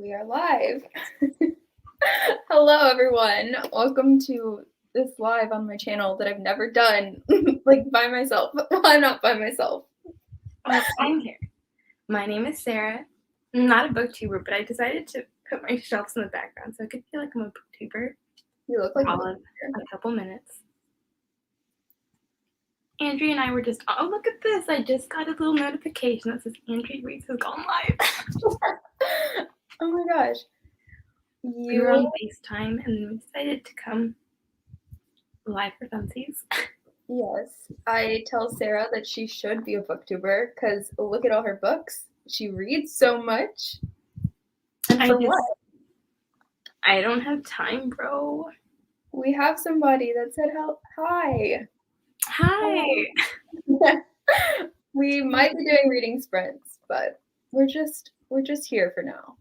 We are live. Hello, everyone. Welcome to this live on my channel that I've never done, like by myself. Well, I'm not by myself. I'm here. My name is Sarah. I'm not a booktuber, but I decided to put my shelves in the background so I could feel like I'm a booktuber. You look like a couple minutes. Andrie and I were just, oh, look at this. I just got a little notification that says Andrie Reads has gone live. Oh my gosh. We were on FaceTime and then we decided to come live for funsies. Yes. I tell Sarah that she should be a booktuber because look at all her books. She reads so much. And for what? I don't have time, bro. We have somebody that said hi. Hi. We might be doing reading sprints, but we're just here for now.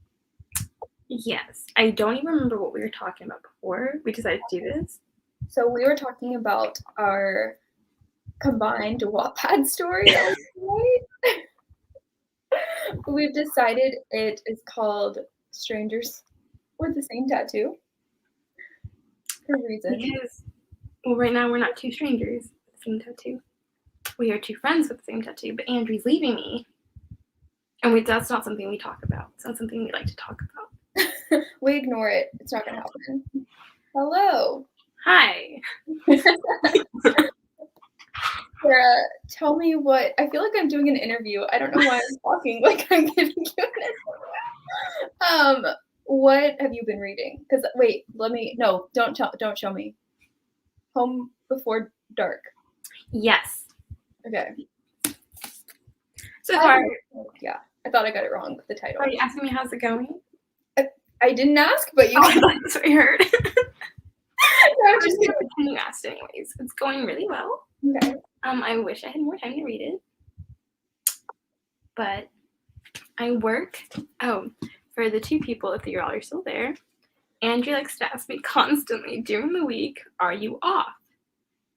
Yes. I don't even remember what we were talking about before we decided to do this. So we were talking about our combined Wattpad story. Right? We've decided it is called Strangers with the Same Tattoo. For reasons. Because, well, right now we're not two strangers with the same tattoo. We are two friends with the same tattoo, but Andrie's leaving me. And that's not something we talk about. It's not something we like to talk about. We ignore it. It's not going to happen. Hello. Hi. Sarah, tell me what, I feel like I'm doing an interview. I don't know why I'm talking like I'm giving you an interview. What have you been reading? Because wait, don't show me. Home Before Dark. Yes. Okay. So far, yeah, I thought I got it wrong with the title. Are you asking me how's it going? I didn't ask, but you. I thought that's what I heard. No, just pretend you asked anyways. It's going really well. Okay. I wish I had more time to read it, but I work. Oh, for the two people, if you all are still there, Andrie likes to ask me constantly during the week, "Are you off?"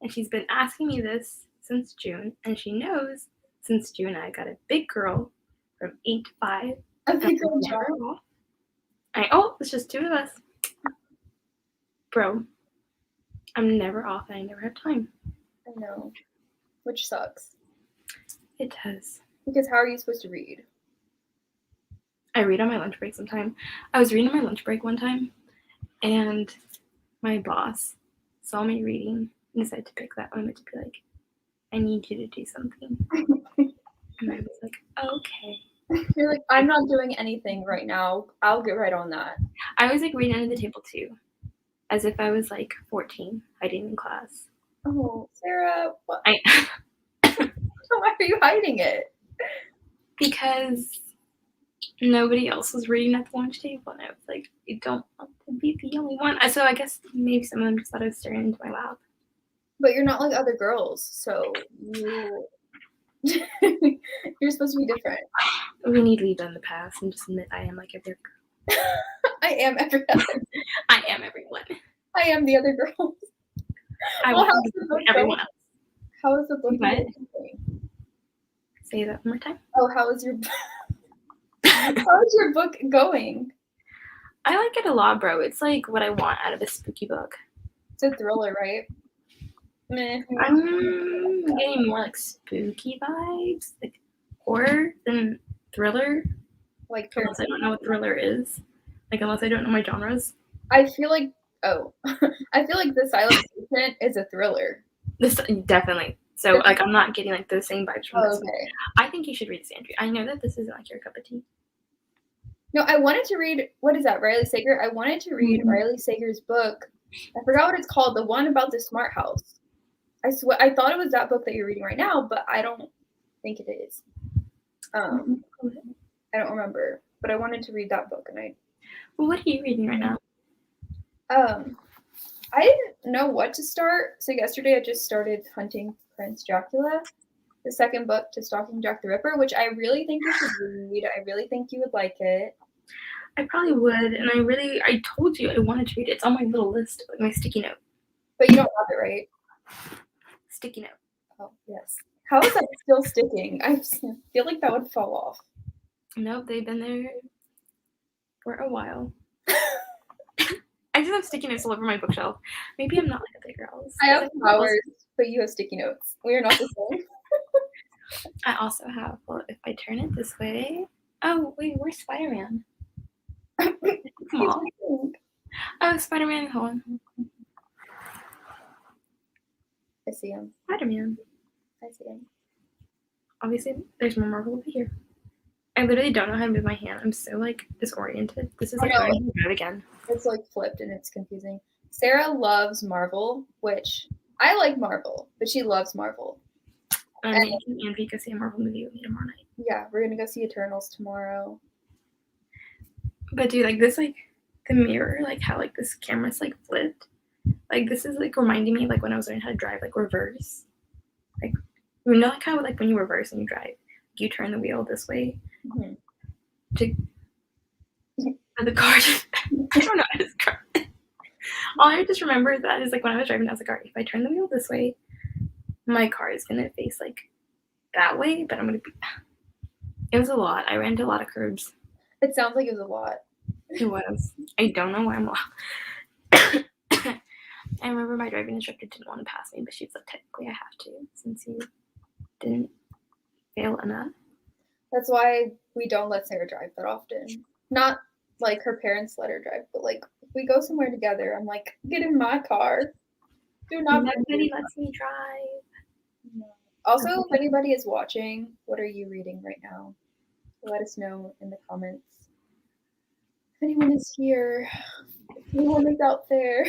And she's been asking me this since June, and she knows since June I got a big girl from 8 to 5. A big girl job. It's just two of us. Bro, I'm never off and I never have time. I know. Which sucks. It does. Because how are you supposed to read? I read on my lunch break sometime. I was reading on my lunch break one time, and my boss saw me reading and decided to pick that moment to be like, "I need you to do something." And I was like, okay. You're like, I'm not doing anything right now. I'll get right on that. I was like reading under the table too, as if I was like 14, hiding in class. Oh, Sarah, what? Why are you hiding it? Because nobody else was reading at the lunch table, and I was like, I don't want to be the only one. So I guess maybe some of them just thought I was staring into my lap. But you're not like other girls, so you're supposed to be different. We need to leave that in the past and just admit I am like every girl. I am every other. I am everyone. I am the other girls. I want to be everyone else. How is the book going? Say that one more time. Oh, how is your book going? I like it a lot, bro. It's like what I want out of a spooky book. It's a thriller, right? Meh. I'm getting more like spooky vibes, like horror than thriller. Like unless I don't know what thriller is. Like unless I don't know my genres. I feel like The Silent Patient is a thriller. This definitely. So like I'm not getting like those same vibes from this. Okay. I think you should read this, Andrie. I know that this isn't like your cup of tea. No, I wanted to read, what is that, Riley Sager? I wanted to read Riley Sager's book. I forgot what it's called, the one about the smart house. I thought it was that book that you're reading right now, but I don't think it is. I don't remember, but I wanted to read that book, and Well, what are you reading right now? I didn't know what to start, so yesterday I just started Hunting Prince Dracula, the second book to Stalking Jack the Ripper, which I really think you should read. I really think you would like it. I probably would, and I told you I wanted to read it. It's on my little list, like my sticky note. But you don't have it, right? Sticky note. Oh, yes. How is that still sticking? I feel like that would fall off. Nope, they've been there for a while. I just have sticky notes all over my bookshelf. Maybe I'm not like other girls. I have flowers, but you have sticky notes. We are not the same. I also have, well, if I turn it this way. Oh, wait, where's Spider-Man? Come on. Oh, Spider-Man, hold on. I see him. Spider-Man. I see him. Obviously, there's more Marvel over here. I literally don't know how to move my hand. I'm so, like, disoriented. This is, like, learning to drive again. It's, like, flipped and it's confusing. Sarah loves Marvel, which I like Marvel, but she loves Marvel. I'm making Andrie go see a Marvel movie with me tomorrow night. Yeah, we're gonna go see Eternals tomorrow. But, dude, like, this, like, the mirror, like, how, like, this camera's, like, flipped. Like, this is, like, reminding me, like, when I was learning how to drive, like, reverse. Like, you know, like, how, like, when you reverse and you drive, you turn the wheel this way to the car. I don't know how to describe it. All I just remember that is, like, when I was driving, I was like, all right, if I turn the wheel this way, my car is going to face, like, that way, but I'm going to be... It was a lot. I ran into a lot of curbs. It sounds like it was a lot. It was. I don't know why I'm loud. I remember my driving instructor didn't want to pass me, but she was like, technically I have to, since you didn't fail enough. That's why we don't let Sarah drive that often. Not like her parents let her drive, but like if we go somewhere together, I'm like, get in my car. Do not. Nobody lets me drive. No. Also, if anybody is watching, what are you reading right now? Let us know in the comments. If anyone is here, if anyone is out there.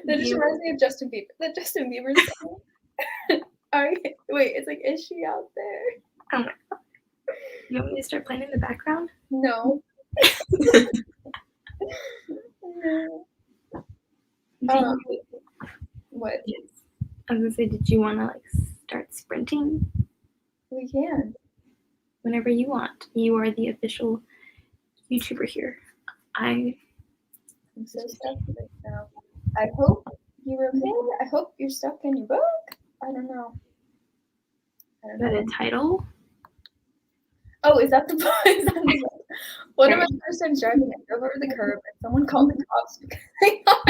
That just reminds me of Justin Bieber. That Justin Bieber song. Wait, it's like, is she out there? Oh my god. You want me to start playing in the background? No. No. What? Yes. I was gonna say, did you want to like start sprinting? We can. Whenever you want. You are the official YouTuber here. I'm so stuck right now. I hope you're okay. I hope you're stuck in your book. I don't know. Is that a title? Oh, is that the book? One of my first times driving, I drove over the curb and someone called the cops because they thought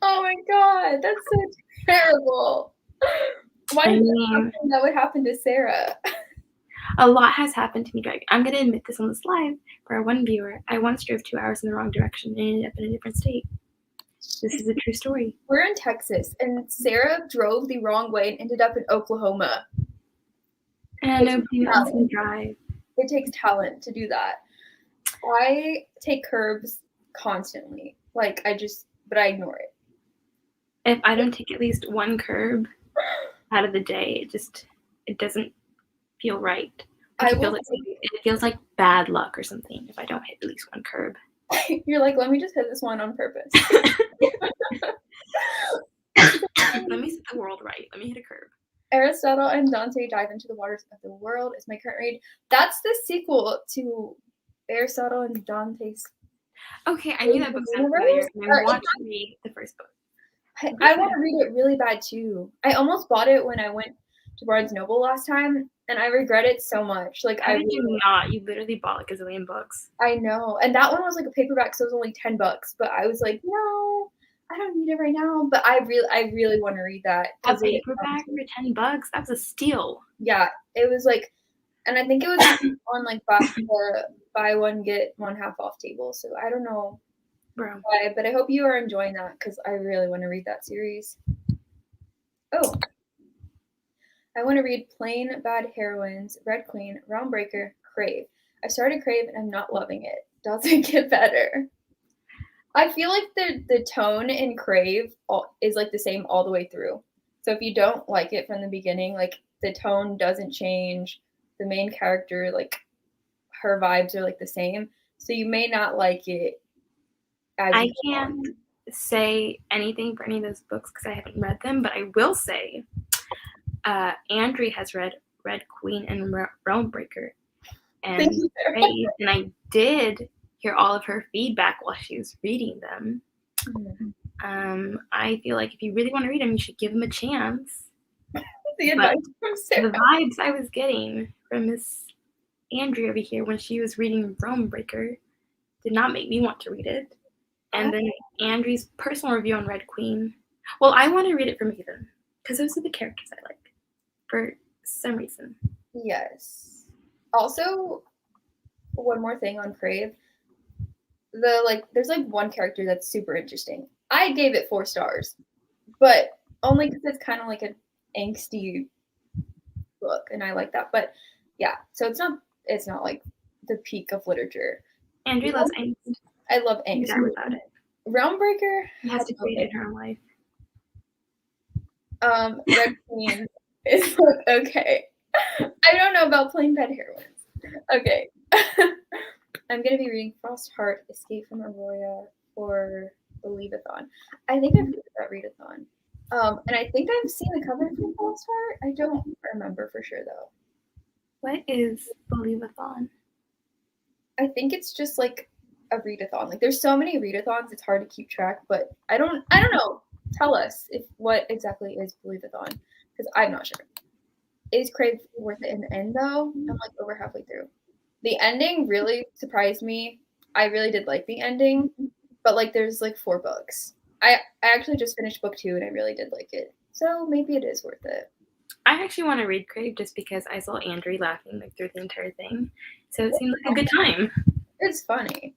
oh my god, that's so terrible. Why did that would happen to Sarah? A lot has happened to me driving. I'm going to admit this on this live for our one viewer. I once drove 2 hours in the wrong direction and ended up in a different state. This is a true story. We're in Texas, and Sarah drove the wrong way and ended up in Oklahoma. And nobody lets me drive. It takes talent to do that. I take curbs constantly. Like, but I ignore it. If I don't take at least one curb out of the day, it doesn't feel right. It feels like bad luck or something if I don't hit at least one curb. You're like, let me just hit this one on purpose. Let me set the world right. Let me hit a curb. Aristotle and Dante Dive into the Waters of the World is my current read. That's the sequel to Aristotle and Dante's. Okay, I knew that book sounded familiar, and I want to read the first book. I want to read it really bad too. I almost bought it when I went to Barnes Noble last time, and I regret it so much. Like, How did you not? You literally bought like a zillion books. I know, and that one was like a paperback, so it was only $10. But I was like, no, I don't need it right now. But I really want to read that. A paperback for $10? That was a steal. Yeah, it was like, and I think it was on like buy one get one half off table. So I don't know. Bro. Why, but I hope you are enjoying that because I really want to read that series. Oh. I want to read Plain Bad Heroines, Red Queen, Realm Breaker, Crave. I started Crave and I'm not loving it. Doesn't get better. I feel like the tone in Crave is like the same all the way through. So if you don't like it from the beginning, like the tone doesn't change. The main character, like her vibes are like the same. So you may not like it. I can't say anything for any of those books because I haven't read them, but I will say Andrie has read Red Queen and Realm Breaker, and I did hear all of her feedback while she was reading them. I feel like if you really want to read them, you should give them a chance. the advice from Sarah. The vibes I was getting from Miss Andrie over here when she was reading Realm Breaker did not make me want to read it. And then Andrie's personal review on Red Queen. Well, I want to read it from Maven because those are the characters I like for some reason. Yes. Also, one more thing on Crave. There's like one character that's super interesting. I gave it 4 stars, but only because it's kind of like an angsty book, and I like that. But yeah, so it's not like the peak of literature. Andrie loves angst. I love angst. Die without it. Realm Breaker has to create it in her life. Red Queen is okay. I don't know about plain bed heroines. Okay. I'm gonna be reading Frostheart, Escape from Aurora for the Leave-a-thon. I think I've read that readathon. And I think I've seen the cover for Frostheart. I don't remember for sure though. What is the Leave-a-thon? I think it's just like a readathon. Like there's so many readathons, it's hard to keep track, but I don't know. Tell us what exactly is Believe-a-thon, because I'm not sure. Is Crave worth it in the end though? I'm like over halfway through. The ending really surprised me. I really did like the ending, but like there's like 4 books. I actually just finished book 2 and I really did like it. So maybe it is worth it. I actually want to read Crave just because I saw Andrie laughing like through the entire thing. So it seemed like a good time. It's funny.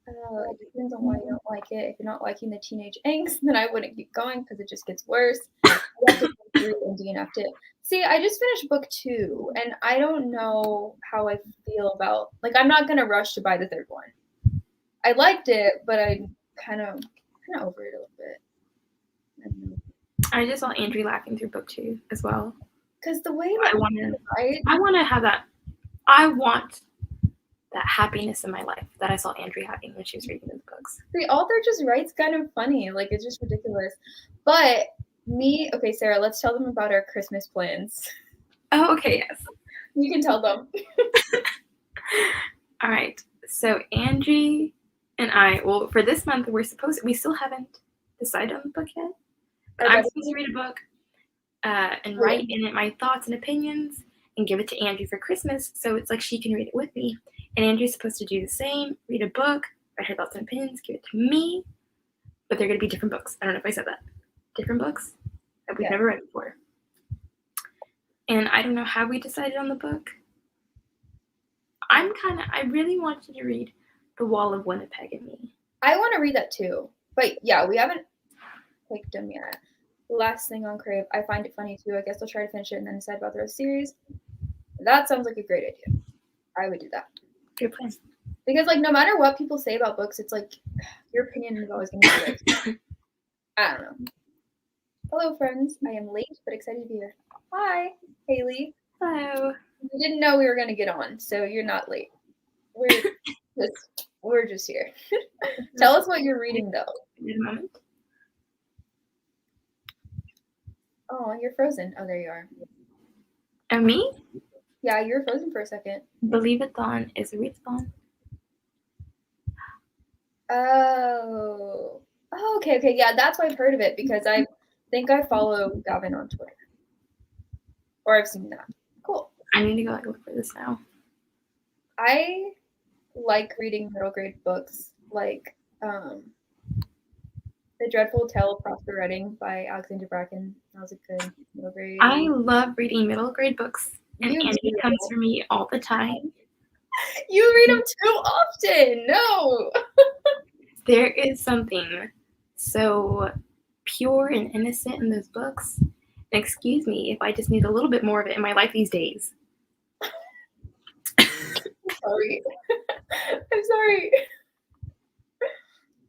It depends on why you don't like it. If you're not liking the teenage angst, then I wouldn't keep going because it just gets worse. You have to go through and DNF it. See, I just finished book 2, and I don't know how I feel about. Like, I'm not gonna rush to buy the 3rd one. I liked it, but I'm kind of over it a little bit. I just saw Andrie laughing through book 2 as well. Because the way I want to have that. I want that happiness in my life that I saw Andrie having when she was reading those books. The author just writes kind of funny. Like, it's just ridiculous. But okay, Sarah, let's tell them about our Christmas plans. Oh, okay, yes. You can tell them. All right. So Andrie and I, well, for this month, we still haven't decided on the book yet. I'm supposed to read a book and write in it my thoughts and opinions and give it to Andrie for Christmas, so it's like she can read it with me. And Andrie's supposed to do the same, read a book, write her thoughts and opinions, give it to me, but they're going to be different books. I don't know if I said that. Different books that we've never read before. And I don't know how we decided on the book. I really want you to read The Wall of Winnipeg and Me. I want to read that too. But yeah, we haven't picked them yet. Last thing on Crave, I find it funny too. I guess I'll try to finish it and then decide about the rest of the series. That sounds like a great idea. I would do that. Good plan. Because like no matter what people say about books, it's like your opinion is always going to be right. I don't know. Hello, friends. I am late but excited to be here. Hi, Haley. Hello. We didn't know we were going to get on, so you're not late. We're just here. Tell us what you're reading, though. In a moment. Oh, you're frozen. Oh, there you are. And me? Yeah, you were frozen for a second. Believe-a-thon is a readathon. Oh, okay. Yeah, that's why I've heard of it, because I think I follow Gavin on Twitter. Or I've seen that. Cool. I need to go look for this now. I like reading middle grade books, like The Dreadful Tale of Prosper Redding by Alexander Bracken. That was a good middle grade. I love reading middle grade books, and Andrie comes for me all the time. You read them too often. No. There is something so pure and innocent in those books. And excuse me if I just need a little bit more of it in my life these days. Sorry. I'm sorry.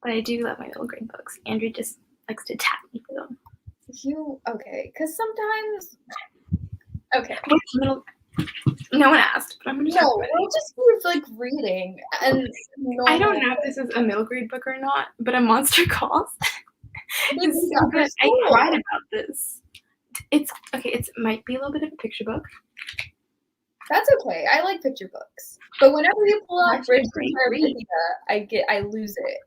But I do love my middle grade books. Andrie just likes to attack me for them. Okay, because sometimes. Okay. No one asked, but I'm going to talk about we'll just be like reading. And I don't know if this is a middle grade book or not, but A Monster Calls. It's so good. I cried about this. It might be a little bit of a picture book. That's okay. I like picture books. But whenever you pull out Bridge to Terabithia, I lose it.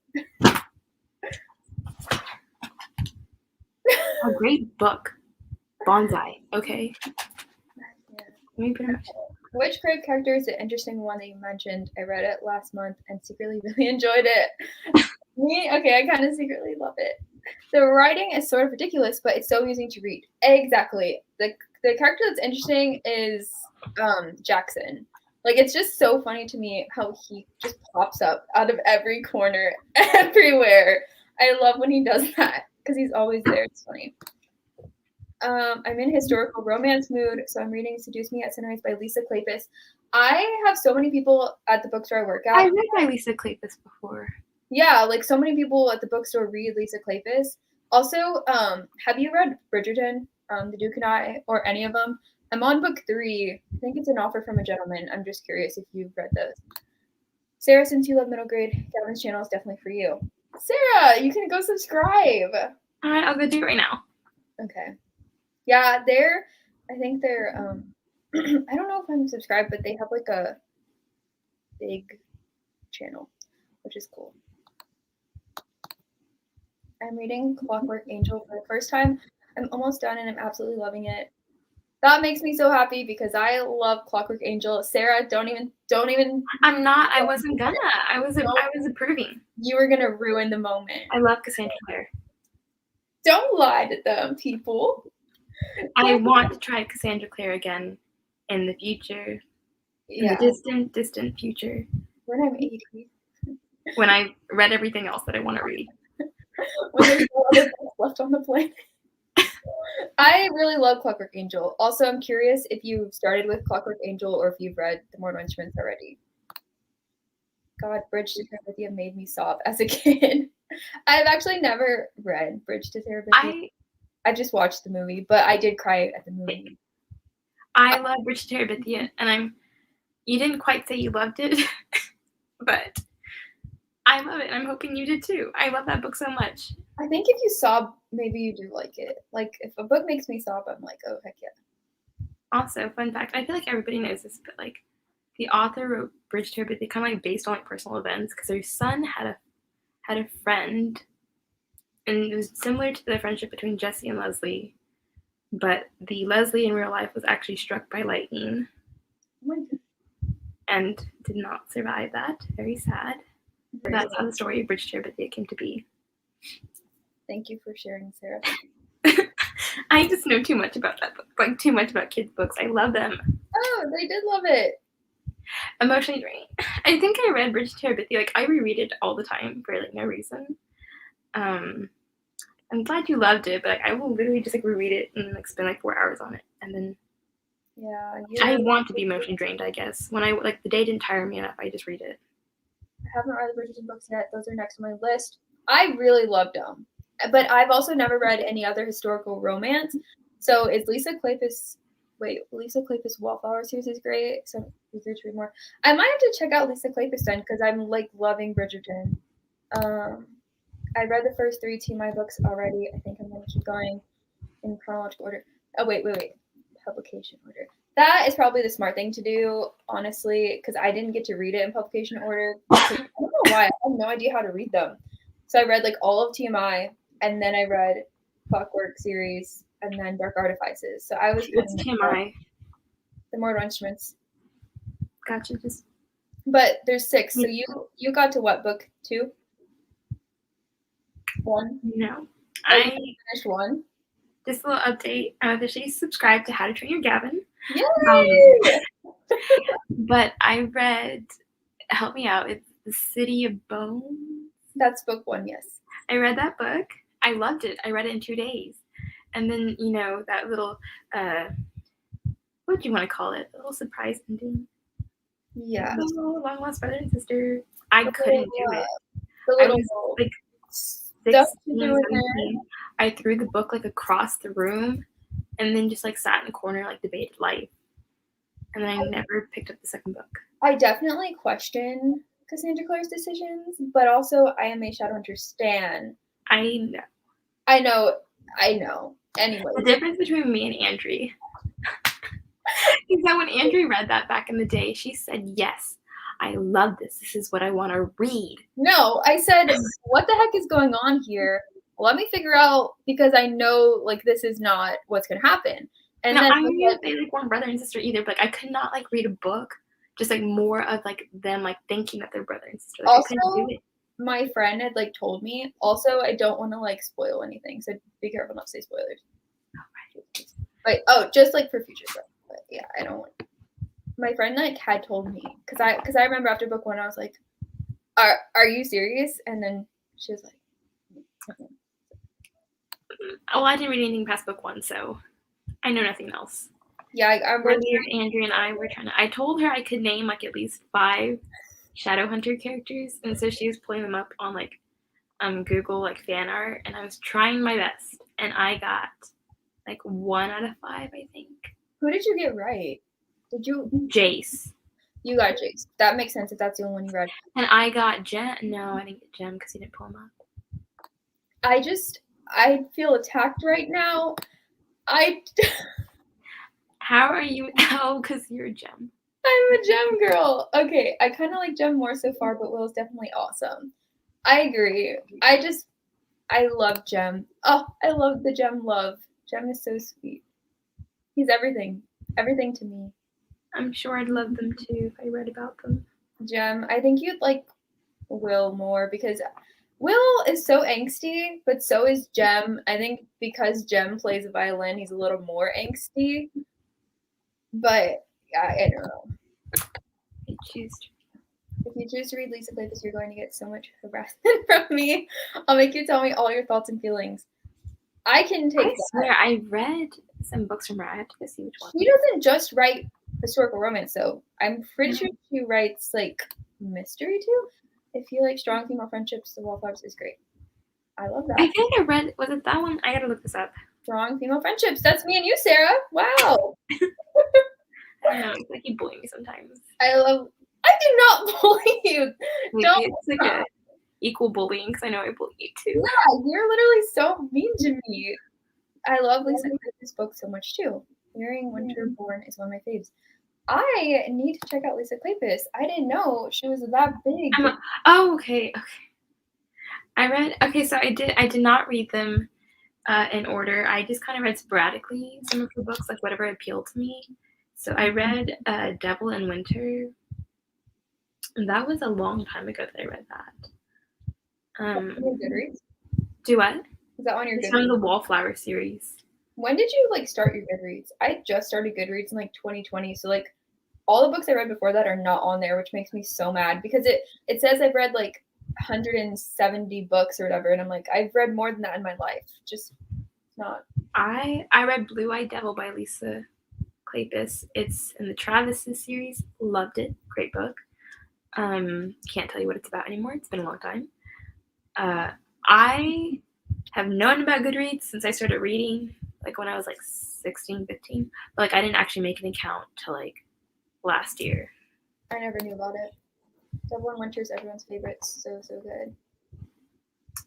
A great book. Bonsai. Okay. Yeah. Maybe pretty much. Which Crave character is the interesting one that you mentioned? I read it last month and secretly really enjoyed it. Me? Okay, I kind of secretly love it. The writing is sort of ridiculous, but it's so amusing to read. Exactly. The character that's interesting is Jackson. Like, it's just so funny to me how he just pops up out of every corner everywhere. I love when he does that because he's always there. It's funny. I'm in historical romance mood, so I'm reading Seduce Me at Sunrise by Lisa Kleypas. I have so many people at the bookstore I work at. I read by Lisa Kleypas before. Yeah, like so many people at the bookstore read Lisa Kleypas. Also, have you read Bridgerton, The Duke and I, or any of them? I'm on book 3. I think it's An Offer from a Gentleman. I'm just curious if you've read those. Sarah, since you love middle grade, Gavin's channel is definitely for you. Sarah, you can go subscribe. All right, I'll go do it right now. Okay. Yeah, I think they're, I don't know if I'm subscribed, but they have like a big channel, which is cool. I'm reading Clockwork Angel for the first time. I'm almost done and I'm absolutely loving it. That makes me so happy because I love Clockwork Angel. Sarah, don't even. I'm not. I wasn't gonna. I was approving. You were gonna ruin the moment. I love Cassandra Clare. Don't lie to them, people. I want to try Cassandra Clare again in the future. Yeah. In the distant future. When I'm 80. When I read everything else that I want to read. When there's no other books left on the planet. I really love Clockwork Angel. Also, I'm curious if you started with Clockwork Angel or if you've read The Mortal Instruments already. God, Bridge to Terabithia made me sob as a kid. I've actually never read Bridge to Terabithia. I just watched the movie, but I did cry at the movie. I love Bridge to Terabithia, and you didn't quite say you loved it, but I love it, and I'm hoping you did too. I love that book so much. I think if you sob, maybe you do like it. Like, if a book makes me sob, I'm like, oh, heck yeah. Also, fun fact, I feel like everybody knows this, but like, the author wrote Bridge to Terabithia kind of like based on like personal events because their son had a friend, and it was similar to the friendship between Jesse and Leslie, but the Leslie in real life was actually struck by lightning and did not survive that. Very sad. But that's how the story of Bridge to Terabithia came to be. Thank you for sharing, Sarah. I just know too much about that book, like too much about kids' books. I love them. Oh, they did love it. Emotionally draining. I think I read Bridge to Terabithia. Like, I reread it all the time for like no reason. I'm glad you loved it, but like, I will literally just like reread it and like spend like 4 hours on it, and then I want to be emotionally drained. I guess when I like the day didn't tire me enough, I just read it. I haven't read the Bridgerton books yet. Those are next on my list. I really loved them, but I've also never read any other historical romance. So is Lisa Kleypas? Wait, Lisa Kleypas Wallflower series is great. So eager to read more. I might have to check out Lisa Kleypas then because I'm like loving Bridgerton. I read the first 3 TMI books already. I think I'm going to keep going in chronological order. Oh, wait. Publication order. That is probably the smart thing to do, honestly, because I didn't get to read it in publication order. I don't know why. I have no idea how to read them. So I read like all of TMI, and then I read Clockwork series, and then Dark Artifices. So I was. What's TMI? The Mortal Instruments. Gotcha. But there's 6. So you got to what, book 2? 1? No. I finished 1. Just a little update. I'm officially subscribed to How to Train Your Gavin. Yay! But I read, help me out, it's The City of Bones. That's book 1, yes. I read that book. I loved it. I read it in 2 days. And then, that little, what do you want to call it? A little surprise ending. Yeah. Oh, long lost brother and sister. I couldn't do it. I was like 16, 17. I threw the book like across the room and then just like sat in the corner, like debated life. And then I never picked up the second book. I definitely question Cassandra Clare's decisions, but also I am a Shadowhunter stan. I know. Anyway. The difference between me and Andrie is that when Andrie read that back in the day, she said, yes, I love this. This is what I want to read. No, I said, what the heck is going on here? let me figure out, because I know, like, this is not what's going to happen. And no, then I knew that they, like, weren't brother and sister either, but, like, I could not, like, read a book just, like, more of, like, them, like, thinking that they're brother and sister. Like, I couldn't also, do it. my friend had, like, told me, also, I don't want to, like, spoil anything, so be careful not to say spoilers. Like, oh, just, like, for future stuff. But, yeah, I don't want. My friend, like, had told me, because I remember after book 1, I was like, are you serious? And then she was like, Oh, I didn't read anything past book 1, so I know nothing else. yeah, I Earlier, Andrie and I were trying to. I told her I could name like at least 5 Shadowhunter characters, and so she was pulling them up on like Google like fan art, and I was trying my best, and I got like 1 out of 5, I think. Who did you get right? Did you? Jace. You got Jace. That makes sense if that's the only one you read. And I got Jem. No, I didn't get Jem because he didn't pull him up. I feel attacked right now. How are you? Oh, because you're a Jem. I'm a Jem girl. Okay, I kind of like Jem more so far, but Will's definitely awesome. I agree. I love Jem. Oh, I love the Jem love. Jem is so sweet. He's everything. Everything to me. I'm sure I'd love them too if I read about them. Jem, I think you'd like Will more because Will is so angsty, but so is Jem. I think because Jem plays a violin, he's a little more angsty. But yeah, I don't know. If you choose to read Lisa Kleypas, you're going to get so much harassment from me. I'll make you tell me all your thoughts and feelings. I can take I swear, I read some books from her. I have to go see which one. She doesn't just write historical romance, though. I'm pretty sure she writes, like, mystery, too. If you like strong female friendships, The Wallflowers is great. I love that. I think I read, was it that one? I gotta look this up. Strong female friendships. That's me and you, Sarah. Wow. I know, it's like you bully me sometimes. I do not bully you. Maybe it's like a equal bullying because I know I bully you too. Yeah, you're literally so mean to me. I love Lisa Kleypas' book so much too. Wearing Winterborn is one of my faves. I need to check out Lisa Kleypas. I didn't know she was that big. Okay. I read. Okay, so I did not read them in order. I just kind of read sporadically some of her books, like whatever appealed to me. So I read Devil in Winter. And that was a long time ago that I read that. Goodreads? Do what? Is that on your Goodreads? It's Goodreads? on the Wallflower series. When did you like start your Goodreads? I just started Goodreads in like 2020, so like all the books I read before that are not on there, which makes me so mad because it says I've read like 170 books or whatever, and I'm like, I've read more than that in my life. Just not. I read Blue-Eyed Devil by Lisa Kleypas. It's in the Travis's series. Loved it. Great book. Can't tell you what it's about anymore. It's been a long time. I have known about Goodreads since I started reading, like when I was like 16, 15. But like I didn't actually make an account till like last year. I never knew about it. Devil in Winter is everyone's favorite. So good.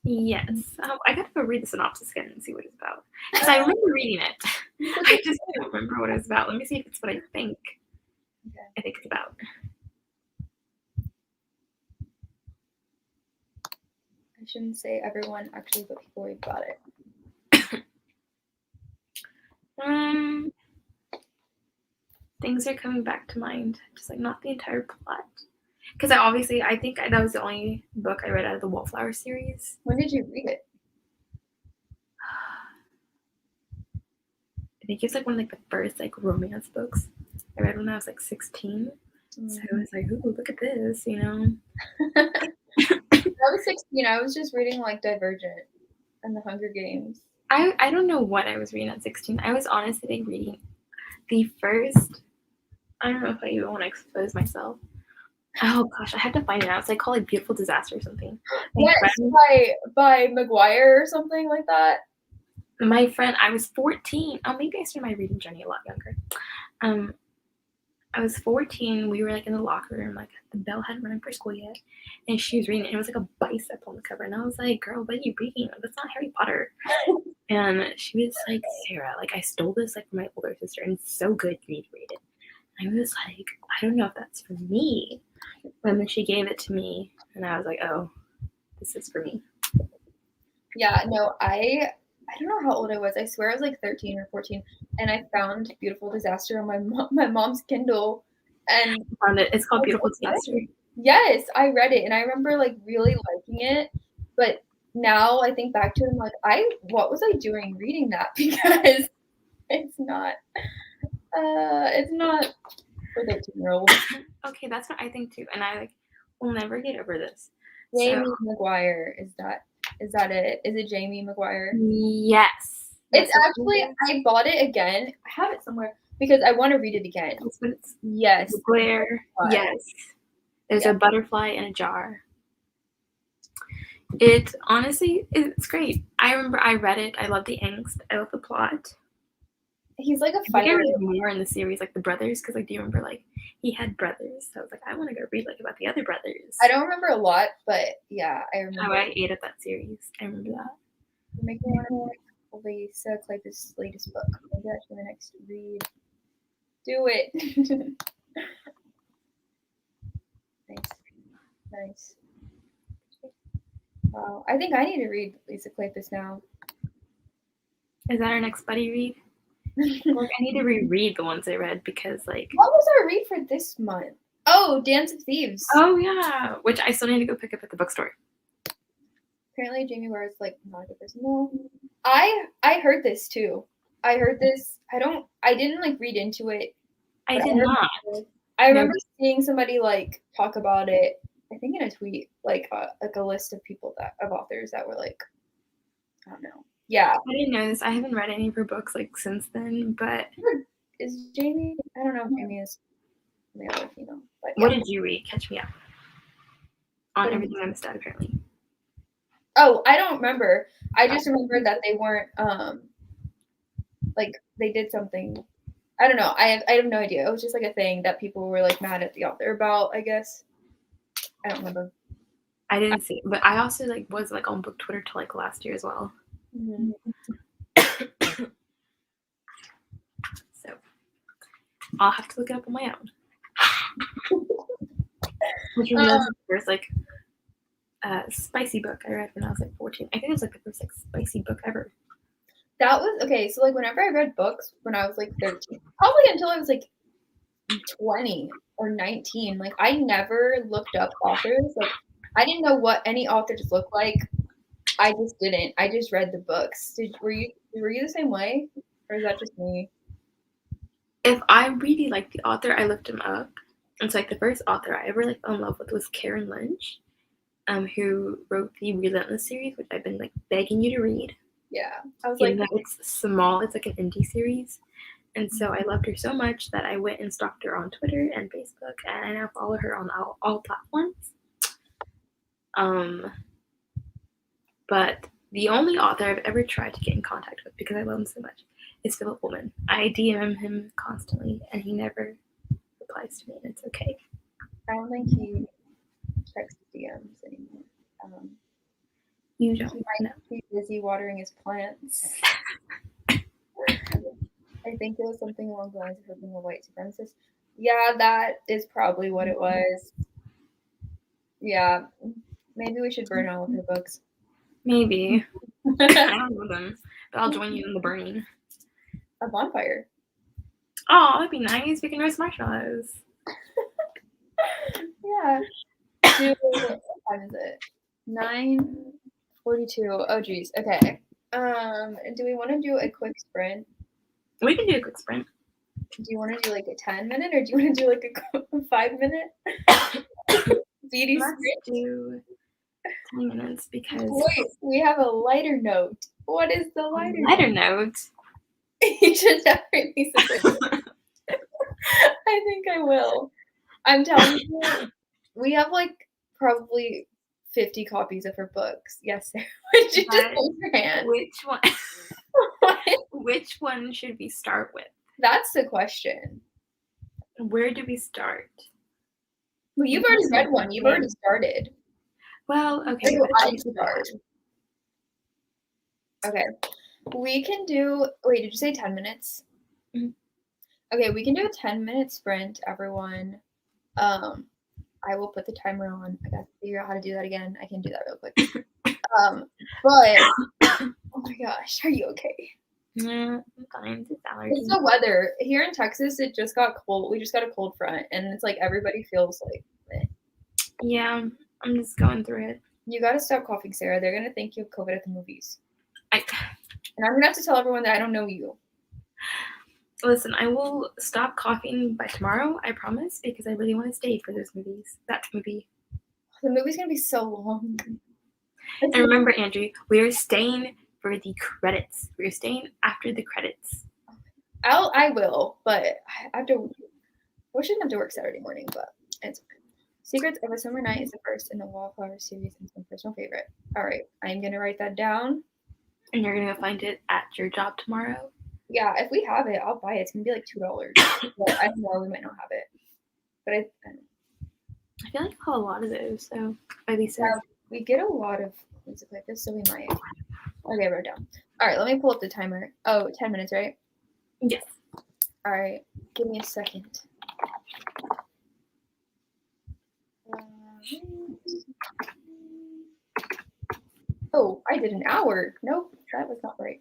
Yes. I gotta go read the synopsis again and see what it's about. Because I remember reading it. I just don't remember what it was about. Let me see if it's what I think. Okay. I think it's about. I shouldn't say everyone actually, but people read about it. Things are coming back to mind, just like not the entire plot. Because I think that was the only book I read out of the Wallflower series. When did you read it? I think it's like one of like the first like romance books I read when I was like 16. Mm-hmm. So I was like, ooh, look at this, you know. I was 16. I was just reading like Divergent and The Hunger Games. I don't know what I was reading at 16. I was honestly like reading the first. I don't know if I even want to expose myself. Oh gosh, I have to find it out. It's like called like Beautiful Disaster or something. Yes, by McGuire or something like that. My friend, I was 14. Oh, maybe I started my reading journey a lot younger. I was 14. We were like in the locker room, like the bell hadn't rung for school yet, and she was reading it. It was like a bicep on the cover, and I was like, "Girl, what are you reading? That's not Harry Potter." And she was like, "Sarah, like I stole this like from my older sister, and it's so good. You need to read it." And I was like, "I don't know if that's for me." And then she gave it to me, and I was like, "Oh, this is for me." Yeah, no, I don't know how old I was. I swear I was like 13 or 14, and I found Beautiful Disaster on my mom's Kindle, and Found it. It's I called was Beautiful like, Disaster. yes, I read it, and I remember like really liking it. But now I think back to it, I'm like, what was I doing reading that? Because it's not for 13-year-olds. Okay, that's what I think too, and I will never get over this. Jamie Maguire, is that it? Is it Jamie Maguire? Yes. It's actually, I bought it again. I have it somewhere because I want to read it again. Yes. The glare. Yes. There's a butterfly in a jar. It honestly, it's great. I remember I read it. I love the angst. I love the plot. He's like a fighter. fighter. There was more in the series, like the brothers, because do you remember he had brothers? So I was like, I want to go read about the other brothers. I don't remember a lot, but yeah, I remember. I ate at that series. I remember that. You make me want to Lisa Kleypa's latest book. Maybe that's the next read. Do it. Nice. Wow. I think I need to read Lisa Kleypa's now. Is that our next buddy read? I need to reread the ones I read because What was our read for this month? Oh, Dance of Thieves. Oh yeah, which I still need to go pick up at the bookstore. Apparently Jamie Ware is not a good person. No. I heard this too. I heard this. I didn't read into it. I did not. I remember seeing somebody talk about it, I think in a tweet, a list of people of authors that were I don't know. Yeah. I didn't know this. I haven't read any of her books since then, but is Jamie? I don't know if Jamie is male or female. But what did you read? Catch me up on everything I missed out. Apparently. Oh, I don't remember. I just remember that they weren't they did something. I don't know. I have no idea. It was just a thing that people were mad at the author about, I guess. I don't remember. I didn't see it, but I also was on book Twitter till last year as well. Mm-hmm. So I'll have to look it up on my own. Which was the first spicy book I read when I was 14. I think it was the first spicy book ever. That was okay. So whenever I read books when I was 13, probably until I was 20 or 19, I never looked up authors. I didn't know what any authors looked like. I just didn't. I just read the books. Were you the same way, or is that just me? If I really liked the author, I looked him up. And so the first author I ever fell in love with was Karen Lynch, who wrote the Relentless series, which I've been begging you to read. Yeah, I was it's small. It's an indie series, and so I loved her so much that I went and stalked her on Twitter and Facebook, and I now follow her on all platforms. But the only author I've ever tried to get in contact with because I love him so much is Philip Pullman. I DM him constantly, and he never replies to me, and it's okay. I don't think he checks DMs anymore. You don't. He might be busy watering his plants. I think it was something along the lines of her being a white supremacist. Yeah, that is probably what it was. Yeah, maybe we should burn all of her books. Maybe. I don't know them, but I'll join you in the burning. A bonfire. Oh, that'd be nice. We can roast marshmallows. Yeah. What time is it? 9:42. Oh, geez. Okay. Do we want to do a quick sprint? We can do a quick sprint. Do you want to do a 10-minute, or do you want to do a 5-minute? Let's do 10 minutes because. Wait, we have a lighter note. What is the lighter note? You should definitely submit. I think I will. I'm telling you, we have probably 50 copies of her books. Yes, Sarah. Would you just hold your hand? Which one? Which one should we start with? That's the question. Where do we start? Well, you've already read one. You've already started. Well, okay. I start. Okay. We can do. Wait, did you say 10 minutes? Mm-hmm. Okay, we can do a 10-minute sprint, everyone. I will put the timer on. I got to figure out how to do that again. I can do that real quick. But oh my gosh, are you okay? I'm fine. It's allergies. It's the weather. Here in Texas, it just got cold. We just got a cold front, and it's like everybody feels like meh. Yeah, I'm just going through it. You gotta stop coughing, Sarah. They're gonna think you have COVID at the movies. I And I'm gonna have to tell everyone that I don't know you. Listen, I will stop coughing by tomorrow, I promise, because I really want to stay for those movies. That movie. The movie's gonna be so long. And remember, Andrie, we're staying for the credits. We're staying after the credits. I will, but I have to. I shouldn't have to work Saturday morning, but it's okay. Secrets of a Summer Night is the first in the Wallflower series and my personal favorite. All right, I'm gonna write that down. And you're gonna find it at your job tomorrow. Yeah, if we have it, I'll buy it. It's gonna be like $2. But I don't know, we might not have it. But I feel like I have a lot of those, so at least yeah, we get a lot of music like this, so we might. Okay, I wrote it down. All right, let me pull up the timer. Oh, 10 minutes, right? Yes. All right, give me a second. Oh, I did an hour. Nope, that was not right.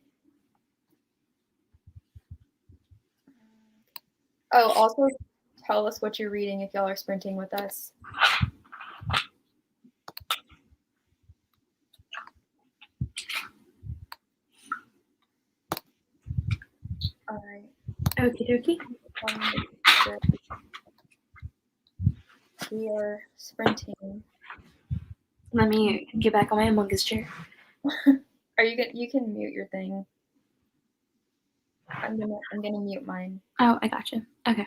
Oh, also tell us what you're reading if y'all are sprinting with us. All right. Okie dokie. We are sprinting. Let me get back on my Among Us chair. Are you gonna? You can mute your thing. I'm gonna mute mine. Oh, I gotcha. Okay.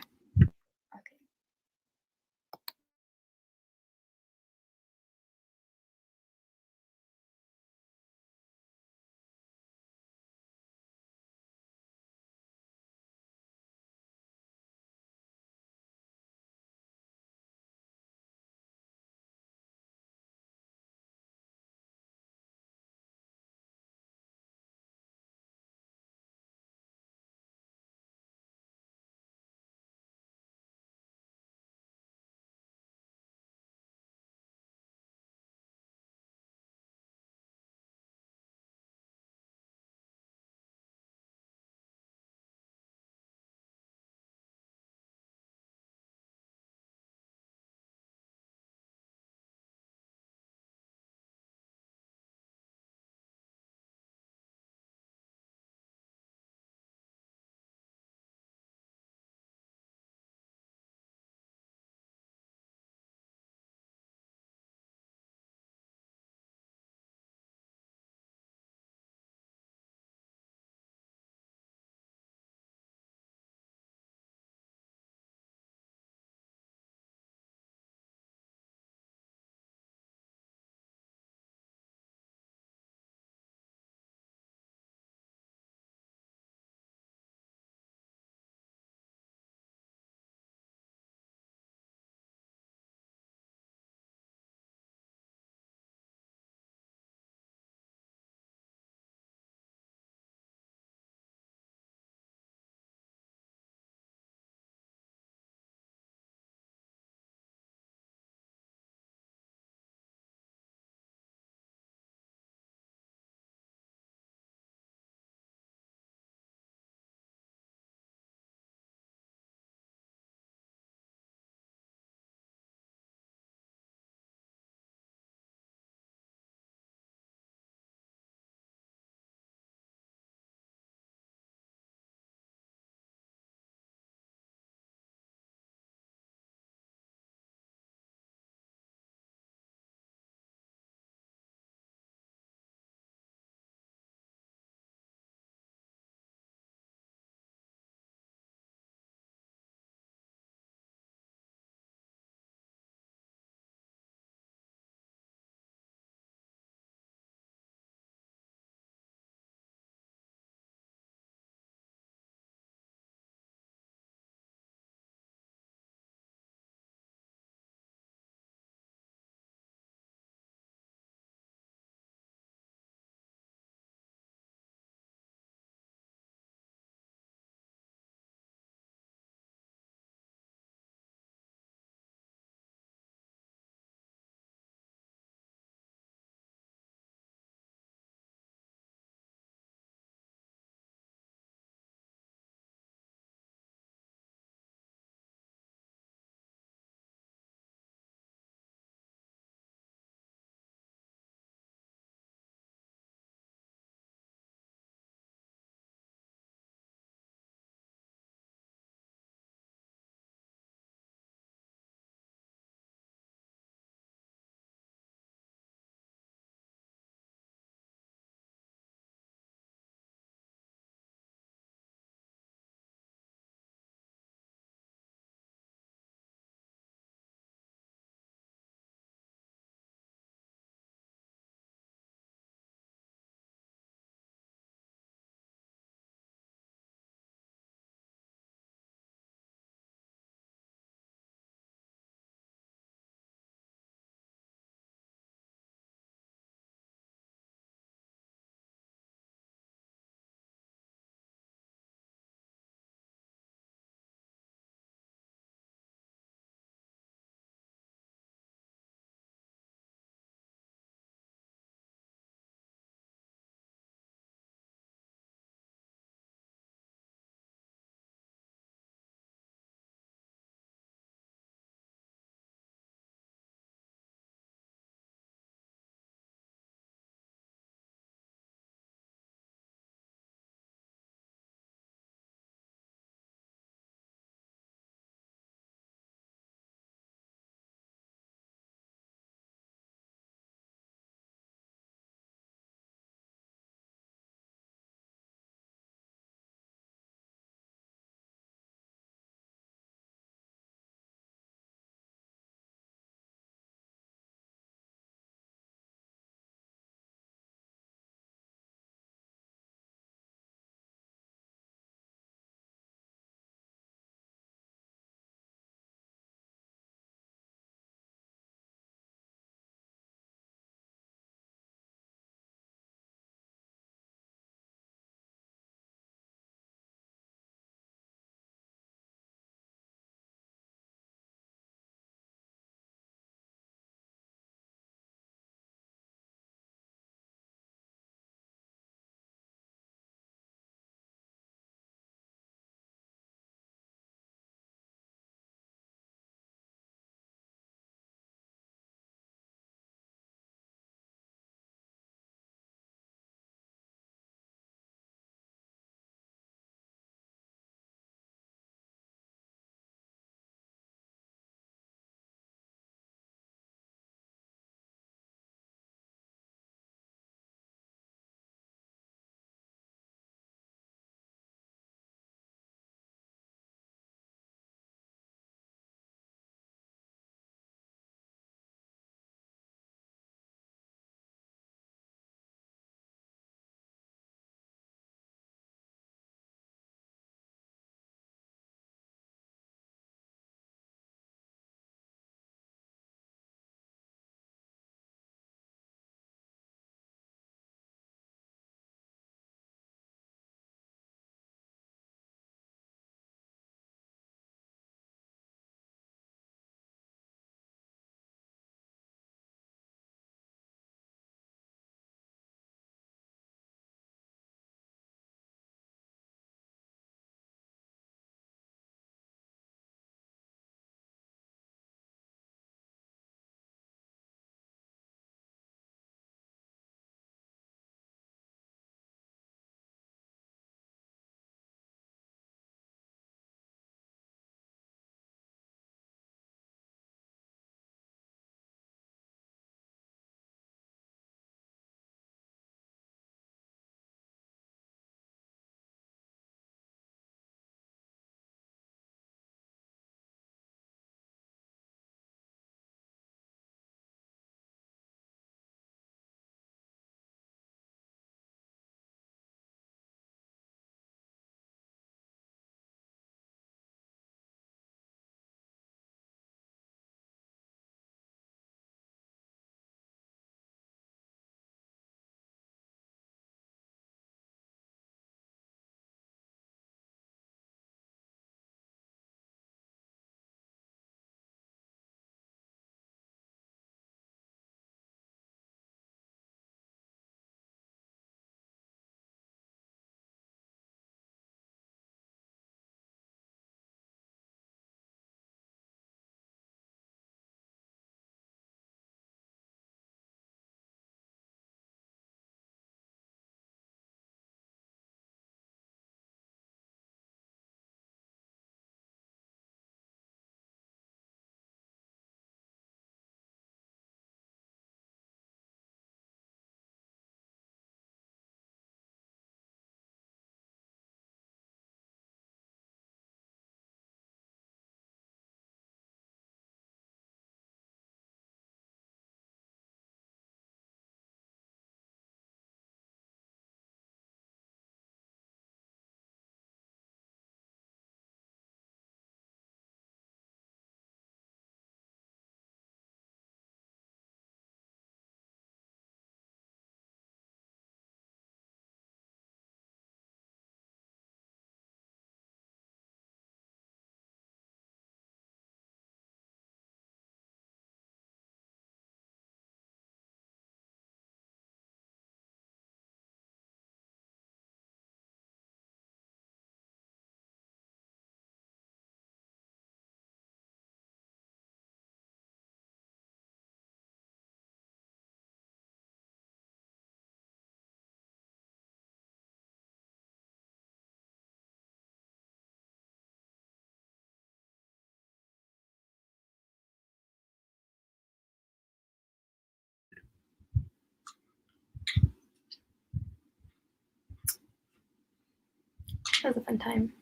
was a fun time.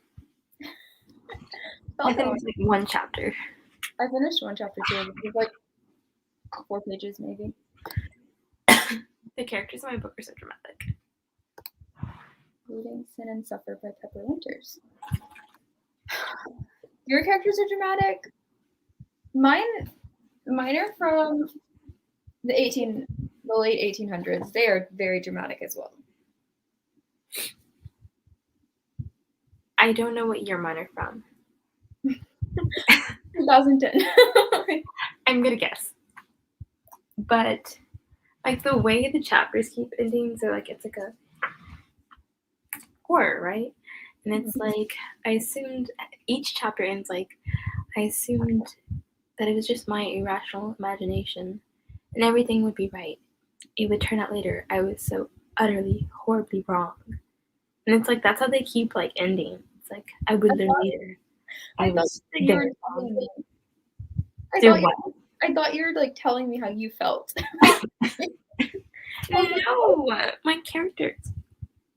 Felt I finished like one chapter. I finished one chapter too. It was like 4 pages maybe. The characters in my book are so dramatic. Reading Sin and Suffer by Pepper Winters. Your characters are dramatic. Mine are from the late 1800s. They are very dramatic as well. I don't know what year mine are from. 2010. I'm gonna guess. But like the way the chapters keep ending, so like it's like a horror, right? And it's like I assumed each chapter ends like I assumed that it was just my irrational imagination and everything would be right. It would turn out later I was so utterly, horribly wrong. And it's like that's how they keep like ending. It's like I would learn later. I was very wrong. I thought you were like telling me how you felt. No, my characters,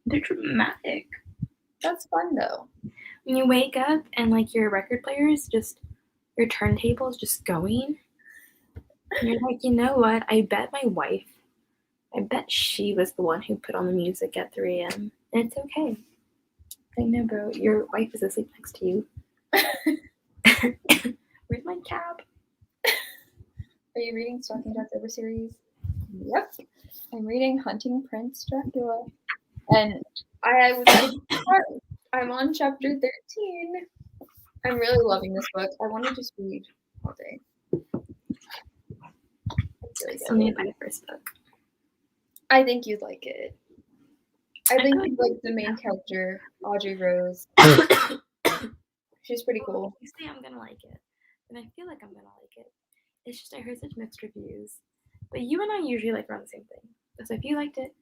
they're dramatic. That's fun though. When you wake up and like your record player is just, your turntable is just going, and you're like, you know what? I bet she was the one who put on the music at 3 a.m. And it's okay. I know, bro. Your wife is asleep next to you. Where's my cab? Are you reading Stalking Jack's Ever series? Yep. I'm reading Hunting Prince Dracula. And I'm on chapter 13. I'm really loving this book. I want to just read all day. I still need to buy the first book. I think you'd like it. I think you'd like the main character, Audrey Rose. She's pretty cool. You say I'm gonna like it, and I feel like I'm gonna like it. It's just I heard such mixed reviews. But you and I usually like around the same thing. So if you liked it,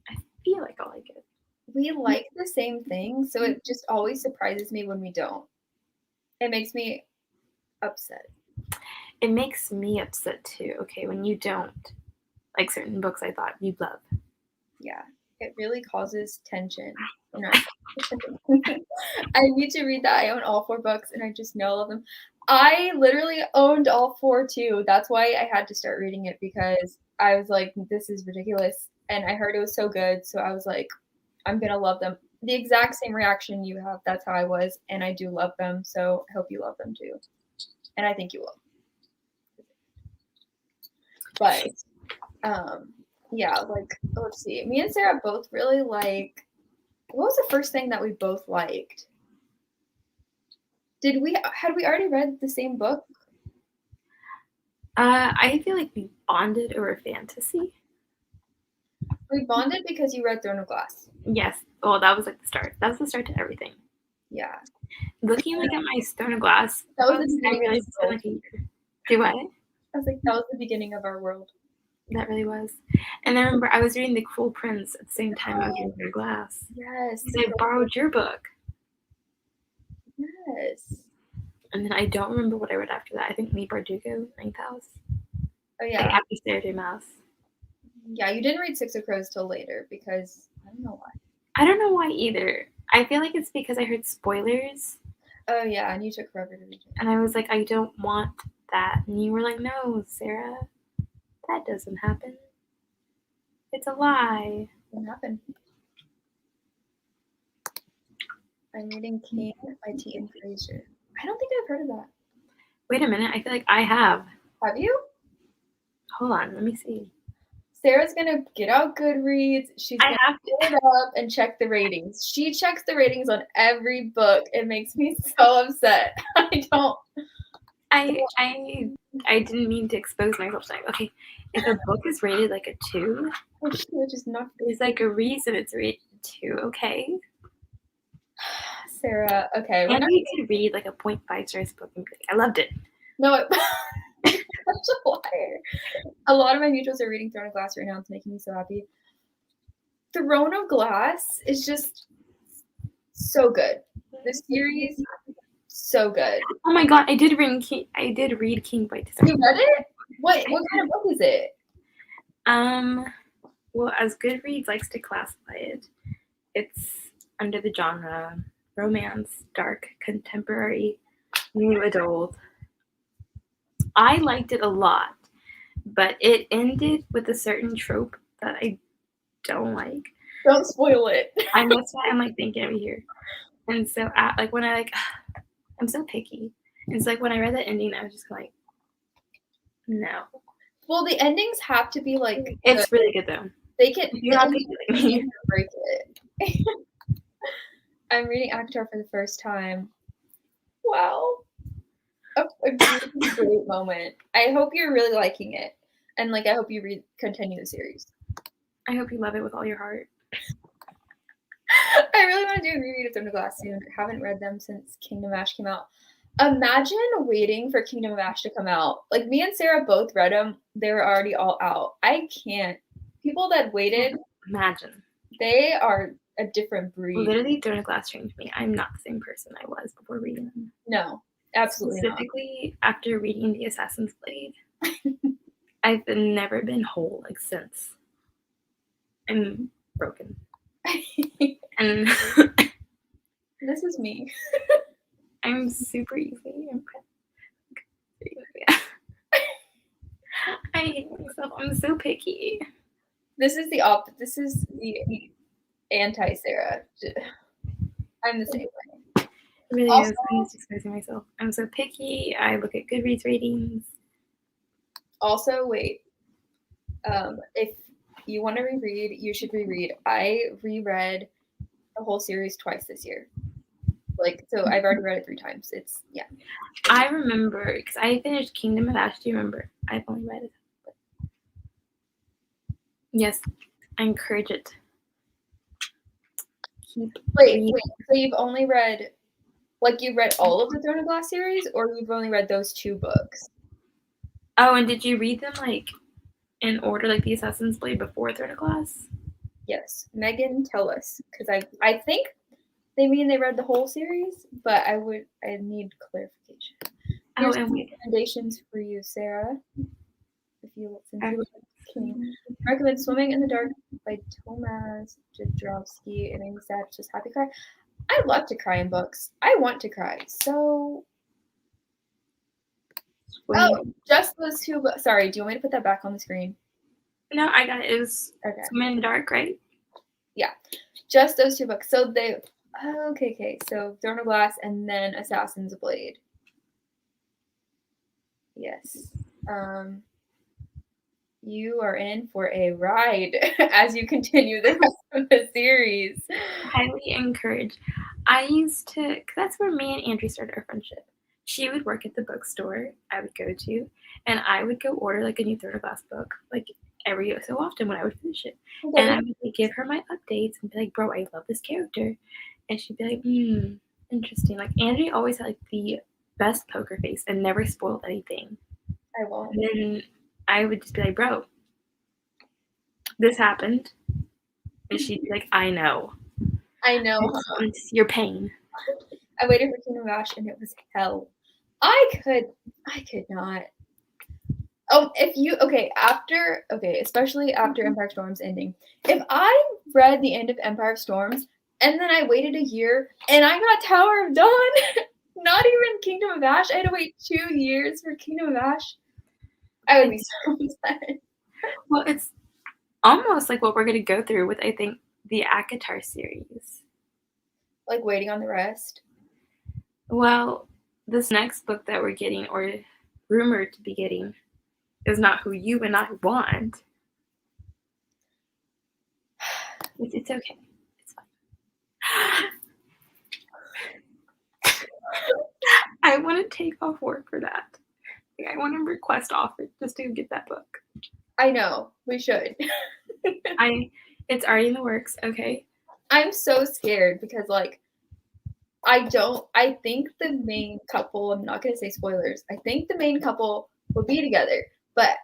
I feel like I'll like it. We like the same thing, so it just always surprises me when we don't. It makes me upset. It makes me upset too, okay, when you don't like certain books I thought you'd love. Yeah, it really causes tension in our I need to read that. I own all 4 books and I just know all of them. I literally owned all 4 too. That's why I had to start reading it, because I was like, this is ridiculous. And I heard it was so good. So I was like, I'm going to love them. The exact same reaction you have. That's how I was. And I do love them. So I hope you love them too. And I think you will. But, yeah, like, let's see. Me and Sarah both really like, what was the first thing that we both liked? Had we already read the same book? I feel like we bonded over fantasy. We bonded because you read Throne of Glass. Yes. Well, that was like the start. That was the start to everything. Yeah. Looking like at my Throne of Glass, that was the beginning. I realized it's been like a year. Do what? I was like, that was the beginning of our world. That really was. And I remember I was reading The Cruel Prince at the same time I was reading Throne of Glass. Yes. Because I borrowed your book. Yes. And then I don't remember what I read after that. I think Lee Bardugo, Ninth House. Oh, yeah. Like after Saturday Mouse. Yeah, you didn't read Six of Crows till later because I don't know why. I don't know why either. I feel like it's because I heard spoilers. Oh, yeah, and you took forever to read it. And I was like, I don't want that. And you were like, no, Sarah, that doesn't happen. It's a lie. It didn't happen. I'm reading King by T.M. Fraser. I don't think I've heard of that. Wait a minute. I feel like I have. Have you? Hold on. Let me see. Sarah's going to get out Goodreads. She's going to pull it up and check the ratings. She checks the ratings on every book. It makes me so upset. I didn't mean to expose myself. Like, okay, if a book is rated like a 2, which is not, there's like a reason it's rated 2, okay? Sarah, okay. And you could read like a 0.5 stars book and be like, I loved it. No, such a liar. A lot of my mutuals are reading Throne of Glass right now. It's making me so happy. Throne of Glass is just so good. The series, so good. Oh my god, I did read King by T.M. You read it? What kind of book is it? Well, as Goodreads likes to classify it, it's under the genre romance, dark, contemporary, new adult. I liked it a lot, but it ended with a certain trope that I don't like. Don't spoil it. That's why I'm like thinking over here. And so when I I'm so picky. And it's like when I read that ending, I was just like, no. Well, the endings have to be like. It's really good though. They can. You're not picky like me. Break it. I'm reading Avatar for the first time. Wow. A great moment. I hope you're really liking it. And I hope you continue the series. I hope you love it with all your heart. I really want to do a reread of Thunder Glass soon. I haven't read them since Kingdom of Ash came out. Imagine waiting for Kingdom of Ash to come out. Me and Sarah both read them. They were already all out. I can't. People that waited. Imagine. They are a different breed. Literally, Thunder Glass changed me. I'm not the same person I was before reading them. No, absolutely Specifically, not. After reading The Assassin's Blade, I've never been whole since. I'm broken. And this is me. I'm super easy. I hate myself. I'm so picky. This is the anti-Sarah. I'm the same way. It really also, is. I'm just exposing myself. I'm so picky. I look at Goodreads ratings. Also, wait. If you want to reread, you should reread. I reread the whole series twice this year. So I've already read it 3 times. I remember, because I finished Kingdom of Ash. Do you remember? I've only read it. Yes, I encourage it. Wait. So you've only read, you've read all of the Throne of Glass series, or you've only read those 2 books? Oh, and did you read them in order, The Assassin's Blade before Throne of Glass? Yes. Megan, tell us, because I think they mean they read the whole series, but I need clarification. Here's some recommendations for you, Sarah. If you recommend Swimming in the Dark by Tomasz Jadrowski and Amy Sad, Just Happy Cry. I love to cry in books. I want to cry. So just those 2 books. Sorry, do you want me to put that back on the screen? No, I got it. It was Swimming in the Dark, right? Yeah. Just those 2 books. So they okay. So Throne of Glass and then Assassin's Blade. Yes. You are in for a ride as you continue the rest of the series. Highly encouraged. I used to, because that's where me and Andrie started our friendship. She would work at the bookstore I would go to, and I would go order a new Thunder Glass book every so often when I would finish it. Okay. And I would give her my updates and be like, bro, I love this character. And she'd be like, interesting. Andrie always had the best poker face and never spoiled anything. I won't. And then I would just be like, bro, this happened. And she'd be like, I know. It's your pain. I waited for Kingdom of Ash and it was hell. I could not. Oh, especially after Empire of Storms ending. If I read the end of Empire of Storms and then I waited a year and I got Tower of Dawn, not even Kingdom of Ash, I had to wait 2 years for Kingdom of Ash, I would be so upset. Well, it's almost like what we're going to go through with, I think, the ACOTAR series. Waiting on the rest? Well, this next book that we're getting, or rumored to be getting, is not who you and I want. It's okay. It's fine. I want to take off work for that. I want to request off it just to get that book. I know. We should. It's already in the works. Okay. I'm so scared because I think the main couple, I'm not going to say spoilers, I think the main couple will be together, but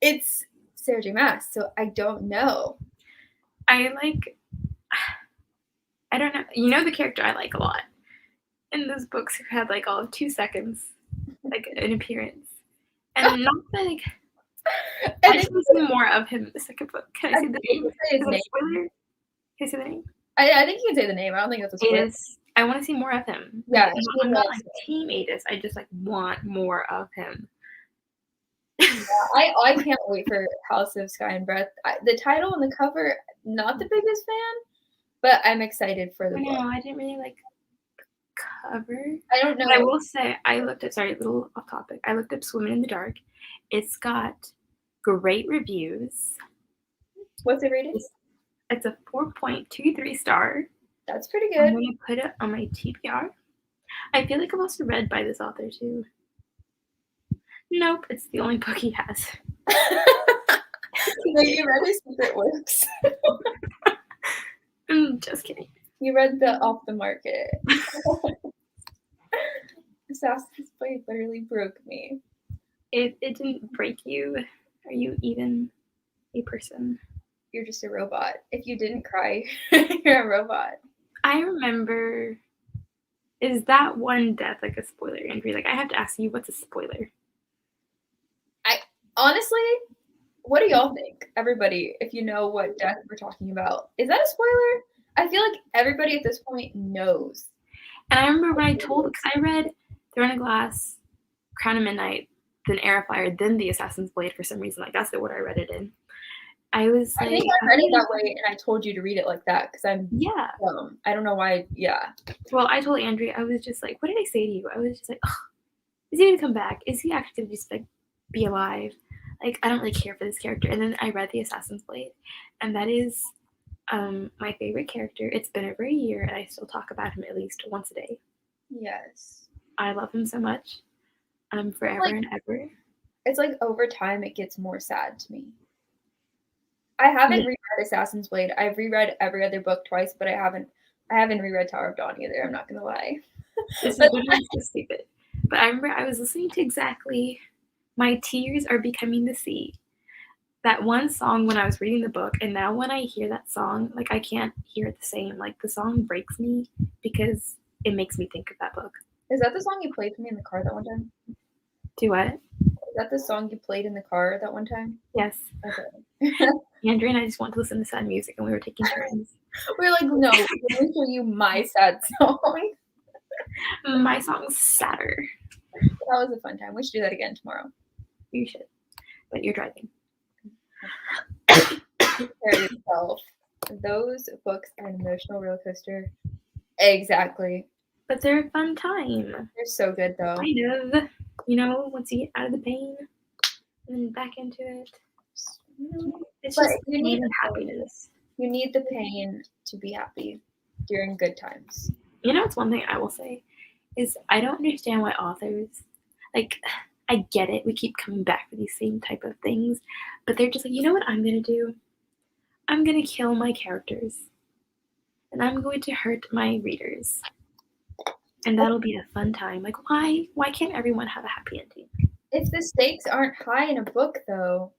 it's Sarah J. Maas, so I don't know. I don't know. You know the character I like a lot. In those books who had all of 2 seconds, an appearance. And not I just want to see more of him in the second book. Can I say the name? Is it a spoiler? Can I say the name? I think you can say the name. I don't think that's a spoiler. Adis. I want to see more of him. Yeah, Like, she I'm not was. like Team Adis. I just like want more of him. I can't wait for House of Sky and Breath. The title and the cover, not the biggest fan, but I'm excited for the I book. know, I didn't really like the cover. I don't know. But I will say, I looked at, sorry, a little off topic. I looked up Swimming in the Dark. It's got great reviews. What's it rated? It's a 4.23 star. That's pretty I'm good. going to put it on my TBR. I feel like I'm also read by this author too. Nope, it's the only book he has. No, you read his Secret Works. I'm just kidding. You read the Off the Market. Assassin's Blade literally broke me. If it didn't break you, are you even a person? You're just a robot. If you didn't cry, you're a robot. I remember. Is that one death like a spoiler, Andrie? Like, I have to ask you, what's a spoiler? Honestly, what do y'all think? Everybody, if you know what death we're talking about, is that a spoiler? I feel like everybody at this point knows. And I remember when I told, because I read Throne of Glass, Crown of Midnight, then Air of Fire, then The Assassin's Blade for some reason. Like, that's the order I read it in. I was like, I think I read it that way, and I told you to read it like that because I'm dumb. I don't know why. Yeah. Well, I told Andrie, I was just like, what did I say to you? I was just like, oh, is he gonna come back? Is he actually gonna just like be alive? Like, I don't really care for this character. And then I read The Assassin's Blade, and that is my favorite character. It's been over a year, and I still talk about him at least once a day. Yes. I love him so much. Forever like, and ever. It's like over time it gets more sad to me. I haven't reread Assassin's Blade. I've reread every other book twice, but I haven't reread Tower of Dawn either. I'm not gonna lie. This is so stupid. But I remember I was listening to exactly My Tears Are Becoming the Sea. That one song when I was reading the book, and now when I hear that song, like I can't hear it the same. Like the song breaks me because it makes me think of that book. Is that the song you played for me in the car that one time? Do what? Is that the song you played in the car that one time? Yes. Okay. Andrie and I just want to listen to sad music, and we were taking turns. We were like, no, let me show you my sad song. My song's sadder. That was a fun time. We should do that again tomorrow. You should, but you're driving. Prepare yourself. Those books are an emotional roller coaster. Exactly. But they're a fun time. They're so good, though. Kind of. You know, once you get out of the pain and then back into it. It's but just you need happiness. You need the pain to be happy during good times. You know, it's one thing I will say is I don't understand why authors, like, I get it. We keep coming back to these same type of things, but they're just like, you know what I'm going to do? I'm going to kill my characters, and I'm going to hurt my readers, and that'll be a fun time. Like, why can't everyone have a happy ending? If the stakes aren't high in a book, though,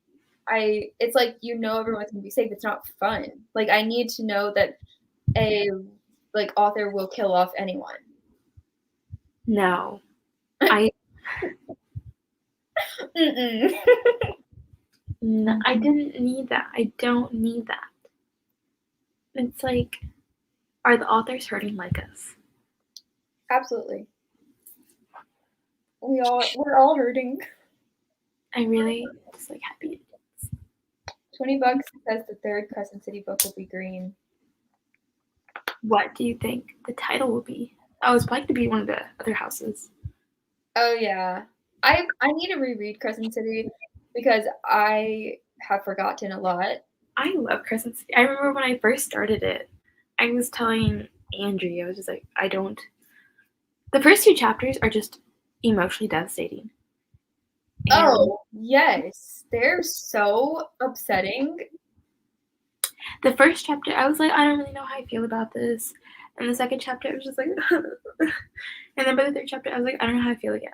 it's like, you know, everyone's going to be safe. It's not fun. Like, I need to know that a author will kill off anyone. No. No, I didn't need that. I don't need that. It's like, are the authors hurting like us? Absolutely. We're all hurting. I really just like happy endings. $20 says the third Crescent City book will be green. What do you think the title will be? Oh, it's probably to be one of the other houses. Oh yeah. I need to reread Crescent City because I have forgotten a lot. I love Crescent City. I remember when I first started it, I was telling Andrie, I was just like, the first 2 chapters are just emotionally devastating. Oh, yes. They're so upsetting. The first chapter, I was like, I don't really know how I feel about this. And the second chapter, I was just like, and then by the third chapter, I was like, I don't know how I feel again.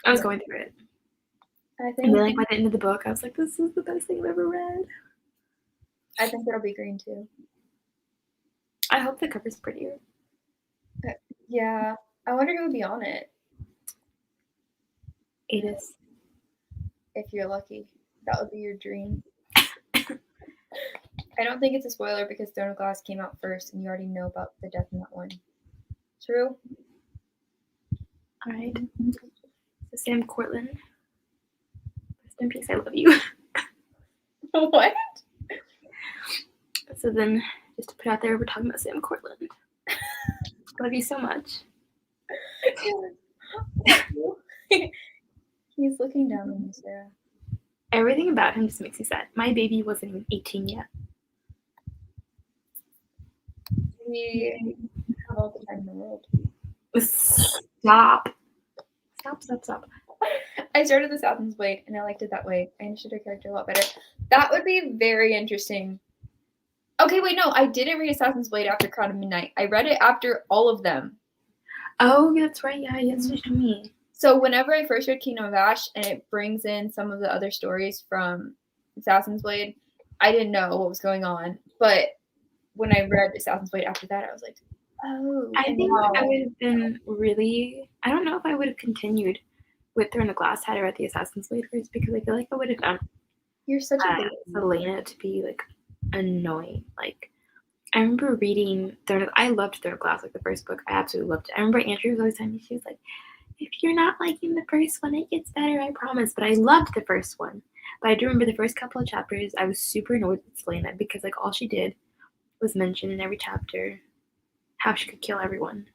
I was going through it. And then, like, by the end of the book, I was like, this is the best thing I've ever read. I think it'll be green, too. I hope the cover's prettier. Yeah. I wonder who would be on it. Adis. If you're lucky. That would be your dream. I don't think it's a spoiler because Throne of Glass came out first, and you already know about the death in that one. True? All right. So Sam Cortland. Rest in peace, I love you. What? So then, just to put out there, we're talking about Sam Cortland. Love you so much. He's looking down on you, Sarah. Everything about him just makes me sad. My baby wasn't even 18 yet. We have all the time in the world. Stop. Stop. I started the Assassin's Blade, and I liked it that way. I understood her character a lot better. That would be very interesting. Okay, wait, no, I didn't read Assassin's Blade after Crown of Midnight. I read it after all of them. Oh, that's right. Yeah, yes, to me. So whenever I first read Kingdom of Ash, and it brings in some of the other stories from Assassin's Blade, I didn't know what was going on. But when I read Assassin's Blade after that, I was like, oh. I think I would have been really... I don't know if I would have continued with Throne of Glass had I read the Assassin's Blade first, because I feel like I would have found You're such a Selena to be, like, annoying. Like, I remember reading I loved Throne of Glass, like, the first book. I absolutely loved it. I remember Andrie was always telling me, she was like, if you're not liking the first one, it gets better, I promise. But I loved the first one. But I do remember the first couple of chapters, I was super annoyed with Selena because, like, all she did was mention in every chapter how she could kill everyone.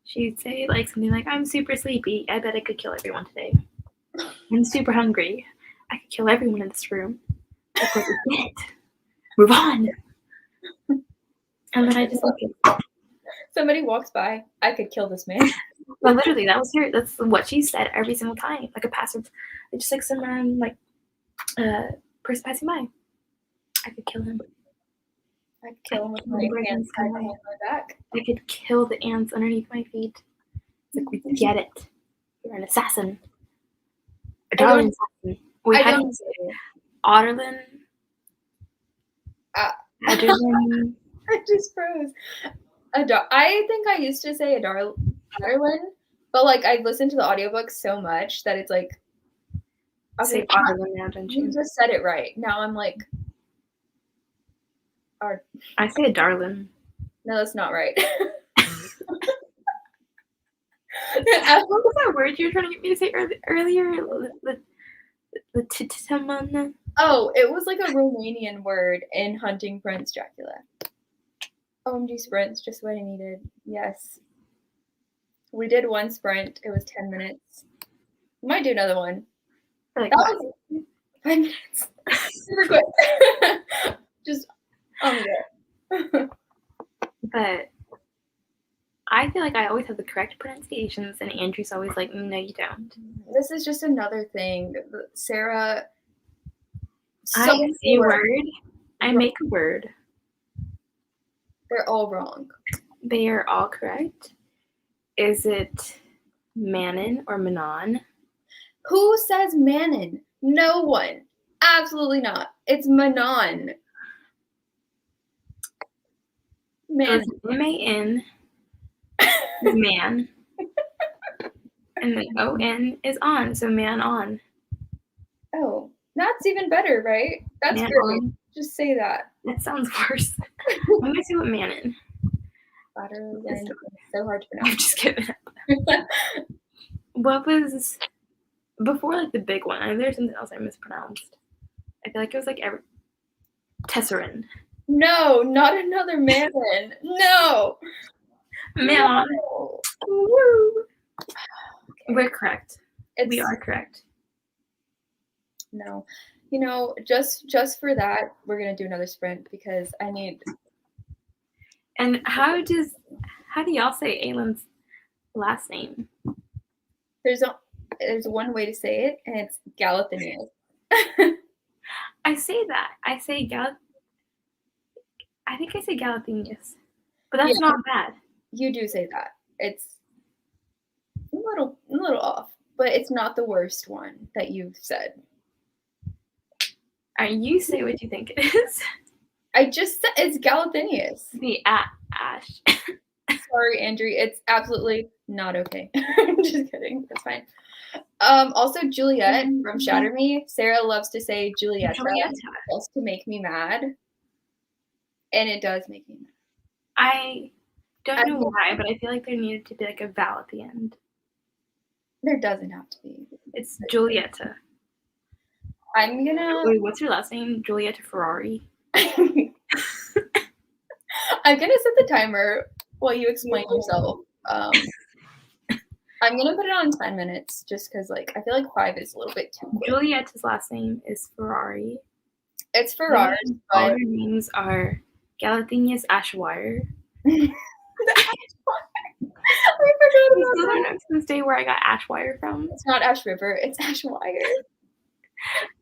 She'd say, like, something like, I'm super sleepy. I bet I could kill everyone today. I'm super hungry. I could kill everyone in this room. Of course, I didn't. Move on. And then I just look at... Somebody walks by, I could kill this man. Well, literally, that's what she said every single time. Like a passive, just like some person passing by. I could kill him. I could kill him with my hands tied behind my back. I could kill the ants underneath my feet. It's like, we get it. You're an assassin. A darling assassin. Wait, how do you say it? Otterlin? Adderlin? I just froze. I think I used to say Adderlin, but like I've listened to the audiobook so much that it's like say Otterlin now, don't you? You just said it right. Now I'm like I say a darlin. No, that's not right. What was that word you were trying to get me to say earlier? The titaman. Oh, it was like a Romanian word in Hunting Prince Dracula. OMG sprints, just what I needed. Yes. We did one sprint. It was 10 minutes. We might do another one. Like that was 5 minutes. Super quick. Just on the But I feel like I always have the correct pronunciations, and Andrew's always like, no, you don't. This is just another thing. Sarah... I say a word. I make a word. They're all wrong. They are all correct. Is it Manon or Manon? Who says Manon? No one. Absolutely not. It's Manon. Man. M-A-N is man. And then O-N is on. So man on. Oh, that's even better, right? That's man great. On. Just say that. That sounds worse. I'm going to say what Manon. It's so hard to pronounce. I'm just kidding. What was before, like, the big one? I know there's something else I mispronounced. I feel like it was like Tesserin. No, not another Manon. No. Manon. No. Woo. Okay. We're correct. We are correct. No. You know, just for that, we're gonna do another sprint because I need. And how do y'all say Aylin's last name? There's one way to say it, and it's Galathinius. I say that. I say I think I say Galathinius, but that's not bad. You do say that. It's a little off, but it's not the worst one that you've said. You say what you think it is. I just said it's Galathinius. The Ash. Sorry, Andrie. It's absolutely not okay. I'm just kidding. That's fine. Also, Juliet from Shatter Me. Sarah loves to say Julietta just to make me mad. and it does make me mad. I don't know I- why, but I feel like there needed to be like a vowel at the end. There doesn't have to be. It's Giulietta. I'm gonna. Wait, what's your last name? Giulietta Ferrari. I'm gonna set the timer while you explain yourself. I'm gonna put it on 10 minutes just because, like, I feel like 5 is a little bit too quick. Giulietta's last name is Ferrari. It's Ferrari, All but her names are Galathinius Ashwire. I forgot I about still that. don't know to this day where I got Ashwire from. It's not Ash River, it's Ash Wire.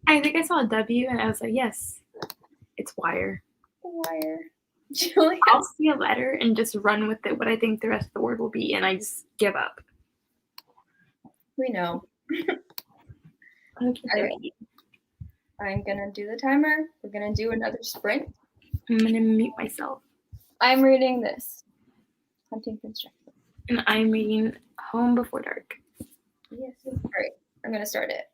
I think I saw a W and I was like, yes, it's wire. Wire. Julia. I'll see a letter and just run with it, what I think the rest of the word will be, and I just give up. We know. Okay, Alright. I'm gonna do the timer. We're gonna do another sprint. I'm gonna mute myself. I'm reading this. Hunting Construction. And I'm reading Home Before Dark. Yes. Alright, I'm gonna start it.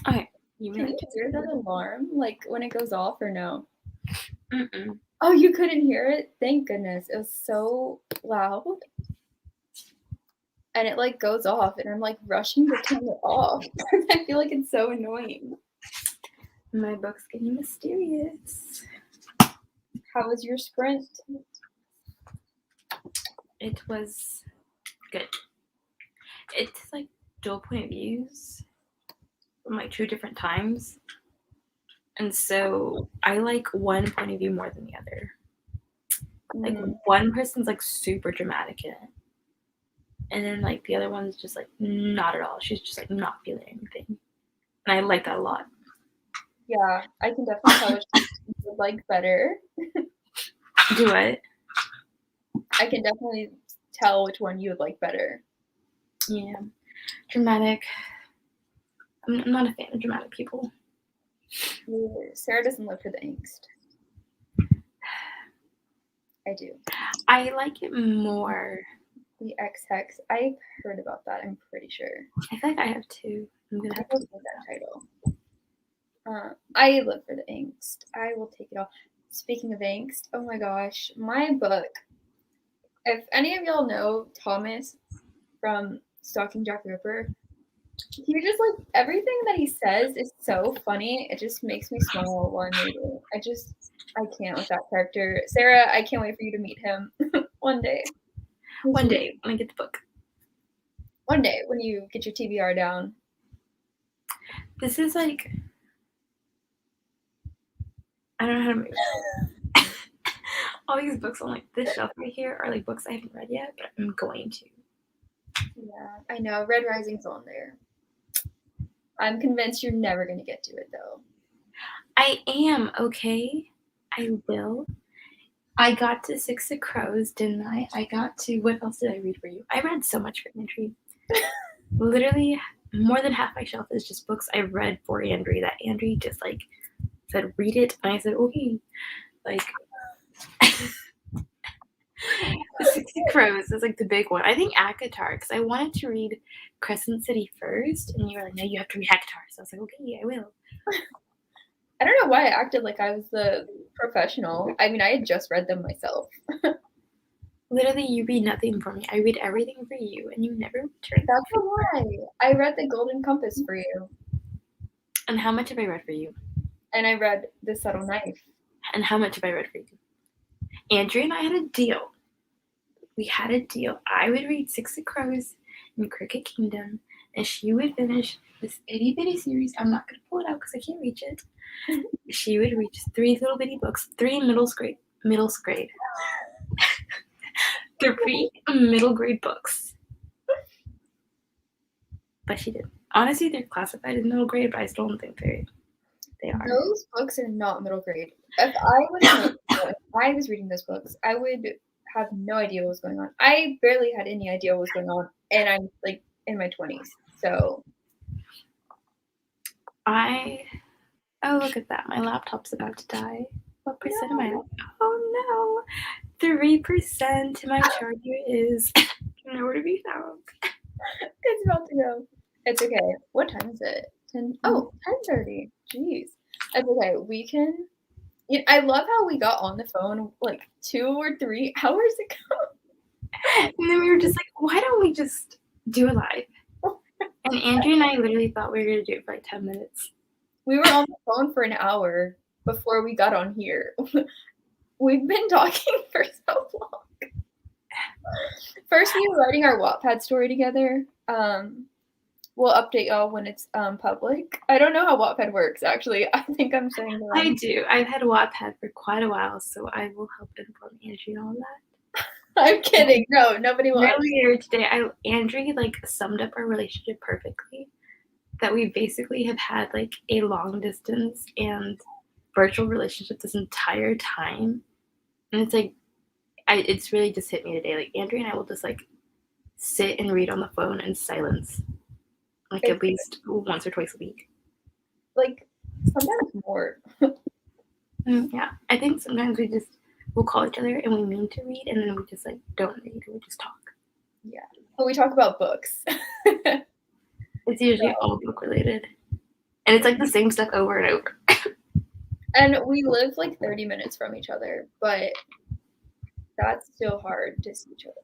Okay. Can you hear that alarm, like, when it goes off or no? Mm-mm. Oh, you couldn't hear it? Thank goodness. It was so loud. And it, like, goes off, and I'm, like, rushing to turn it off. I feel like it's so annoying. My book's getting mysterious. How was your sprint? It was good. It's like dual point of views from like 2 different times. And so I like one point of view more than the other. Like one person's like super dramatic in it. And then like the other one's just like not at all. She's just like not feeling anything. And I like that a lot. Yeah, I can definitely tell which one you would like better. Do what? I can definitely tell which one you would like better. Yeah. Dramatic. I'm not a fan of dramatic people. Sarah doesn't live for the angst. I do. I like it more. The X-Hex. I've heard about that, I'm pretty sure. I feel like I have too. I'm gonna have to look at that title. I live for the angst. I will take it all. Speaking of angst, oh my gosh, my book. If any of y'all know Thomas from Stalking Jack the Ripper, he just like everything that he says is so funny. It just makes me smile while I'm reading. I can't with that character. Sarah, I can't wait for you to meet him one day. One day when I get the book. One day when you get your TBR down. This is like, I don't know how to move. All these books on like this shelf right here are like books I haven't read yet, but I'm going to. Yeah, I know. Red Rising's on there. I'm convinced you're never going to get to it, though. I am, okay? I will. I got to Six of Crows, didn't I? I got to, what else did I read for you? I read so much for Andrie. Literally, more than half my shelf is just books I read for Andrie that Andrie just like said, read it. And I said, okay. Like, the 60 Crows is like the big one. I think ACOTAR, because I wanted to read Crescent City first, and you were like, no, you have to read ACOTAR. So I was like, okay, I will. I don't know why I acted like I was the professional. I mean, I had just read them myself. Literally, you read nothing for me. I read everything for you, and you never return. That's a lie. I read The Golden Compass for you. And how much have I read for you? And I read The Subtle Knife. And how much have I read for you? Andrie and I had a deal. We had a deal. I would read Six of Crows and Cricket Kingdom, and she would finish this itty bitty series. I'm not going to pull it out because I can't reach it. She would read just 3 little bitty books, 3 middle grade. 3 middle grade books. But she did. Honestly, they're classified as middle grade, but I still don't think they are. Those books are not middle grade. If I was reading those books, I would have no idea what was going on. I barely had any idea what was going on, and I'm like in my 20s. So oh, look at that. My laptop's about to die. What percent am I? Oh no. 3%. My charger is nowhere to be found. It's about to go. It's okay. What time is it? 10. Oh, 10:30. Jeez. It's okay. We can. I love how we got on the phone like 2 or 3 hours ago. And then we were just like, why don't we just do a live? And Andrie and I literally thought we were going to do it for like 10 minutes. We were on the phone for an hour before we got on here. We've been talking for so long. First, we were writing our Wattpad story together. We'll update y'all when it's public. I don't know how Wattpad works, actually. I think I'm saying the wrong. I do. I've had Wattpad for quite a while, so I will help inform Andrie on that. I'm kidding. No, nobody will. Earlier today, Andrie like summed up our relationship perfectly. That we basically have had like a long distance and virtual relationship this entire time, and it's like, it's really just hit me today. Like Andrie and I will just like sit and read on the phone in silence, like at least once or twice a week. Like sometimes more. Yeah, I think sometimes we'll call each other and we mean to read, and then we just like don't read, we just talk. Yeah, but we talk about books. It's usually all book related. And it's like the same stuff over and over. And we live like 30 minutes from each other, but that's still hard to see each other.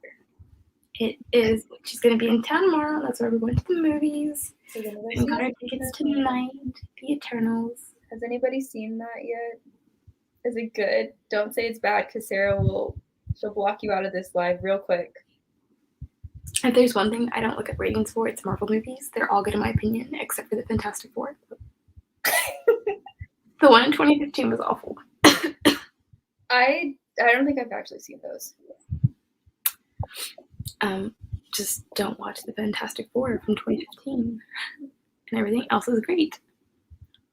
It is. She's going to be in town tomorrow. That's why we're going to the movies. We're gonna go We see got our it. tickets tonight. The Eternals. Has anybody seen that yet? Is it good? Don't say it's bad because she'll block you out of this live real quick. If there's one thing I don't look at ratings for, it's Marvel movies. They're all good in my opinion, except for the Fantastic Four. The one in 2015 was awful. I don't think I've actually seen those. Just don't watch the Fantastic Four from 2015. And everything else is great.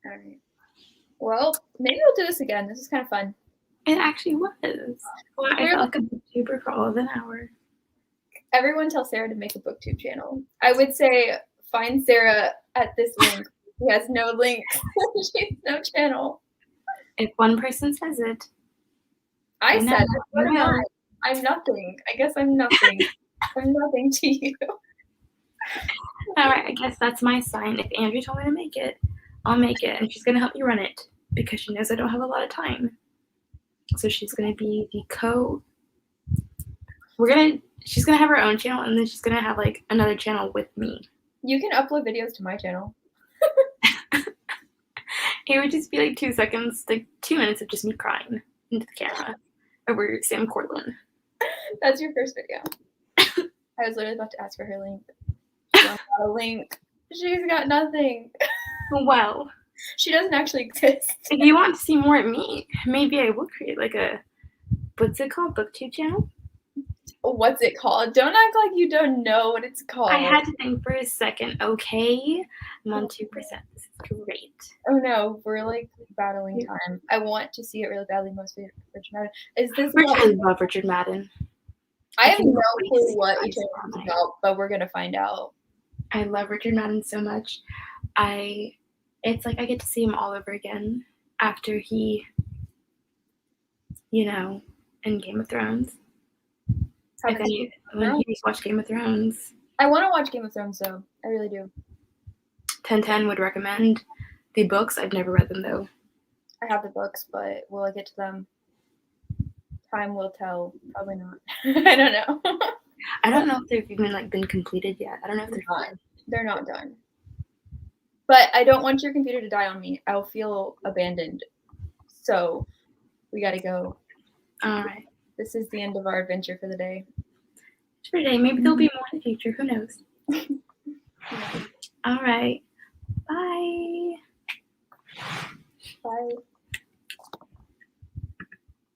All right. Well, maybe we'll do this again. This is kind of fun. It actually was. Well, I felt like a booktuber for all of an hour. Everyone tell Sarah to make a booktube channel. I would say find Sarah at this link. She has no link. She has no channel. If one person says it. I said it. What am I? I'm nothing. I guess I'm nothing. I'm nothing to you. All right, I guess that's my sign. If Andrie told me to make it, I'll make it. And she's going to help me run it because she knows I don't have a lot of time. So she's going to be the she's going to have her own channel, and then she's going to have like another channel with me. You can upload videos to my channel. It would just be like 2 seconds, like 2 minutes of just me crying into the camera over Sam Cortland. That's your first video. I was literally about to ask for her link. She got a link. She's got nothing. Well, she doesn't actually exist. If you want to see more of me, maybe I will create like a, what's it called, booktube channel? What's it called? Don't act like you don't know what it's called. I had to think for a second. Okay, I'm on 2%. This is great. Oh no, we're like battling time. I want to see it really badly. Mostly Richard Madden. Is this? I love Richard Madden. I have no clue what Eternals is about, but we're gonna find out. I love Richard Madden so much. It's like I get to see him all over again after he, in Game of Thrones. When you watch Game of Thrones. I want to watch Game of Thrones though. I really do. 1010 would recommend the books. I've never read them though. I have the books, but will I get to them? Time will tell. Probably not. I don't know. I don't know if they've even been completed yet. I don't know if they're done. They're not done. But I don't want your computer to die on me. I'll feel abandoned. So we gotta go. All right. This is the end of our adventure for the day. For today. Maybe there'll be more in the future. Who knows? All right. Bye.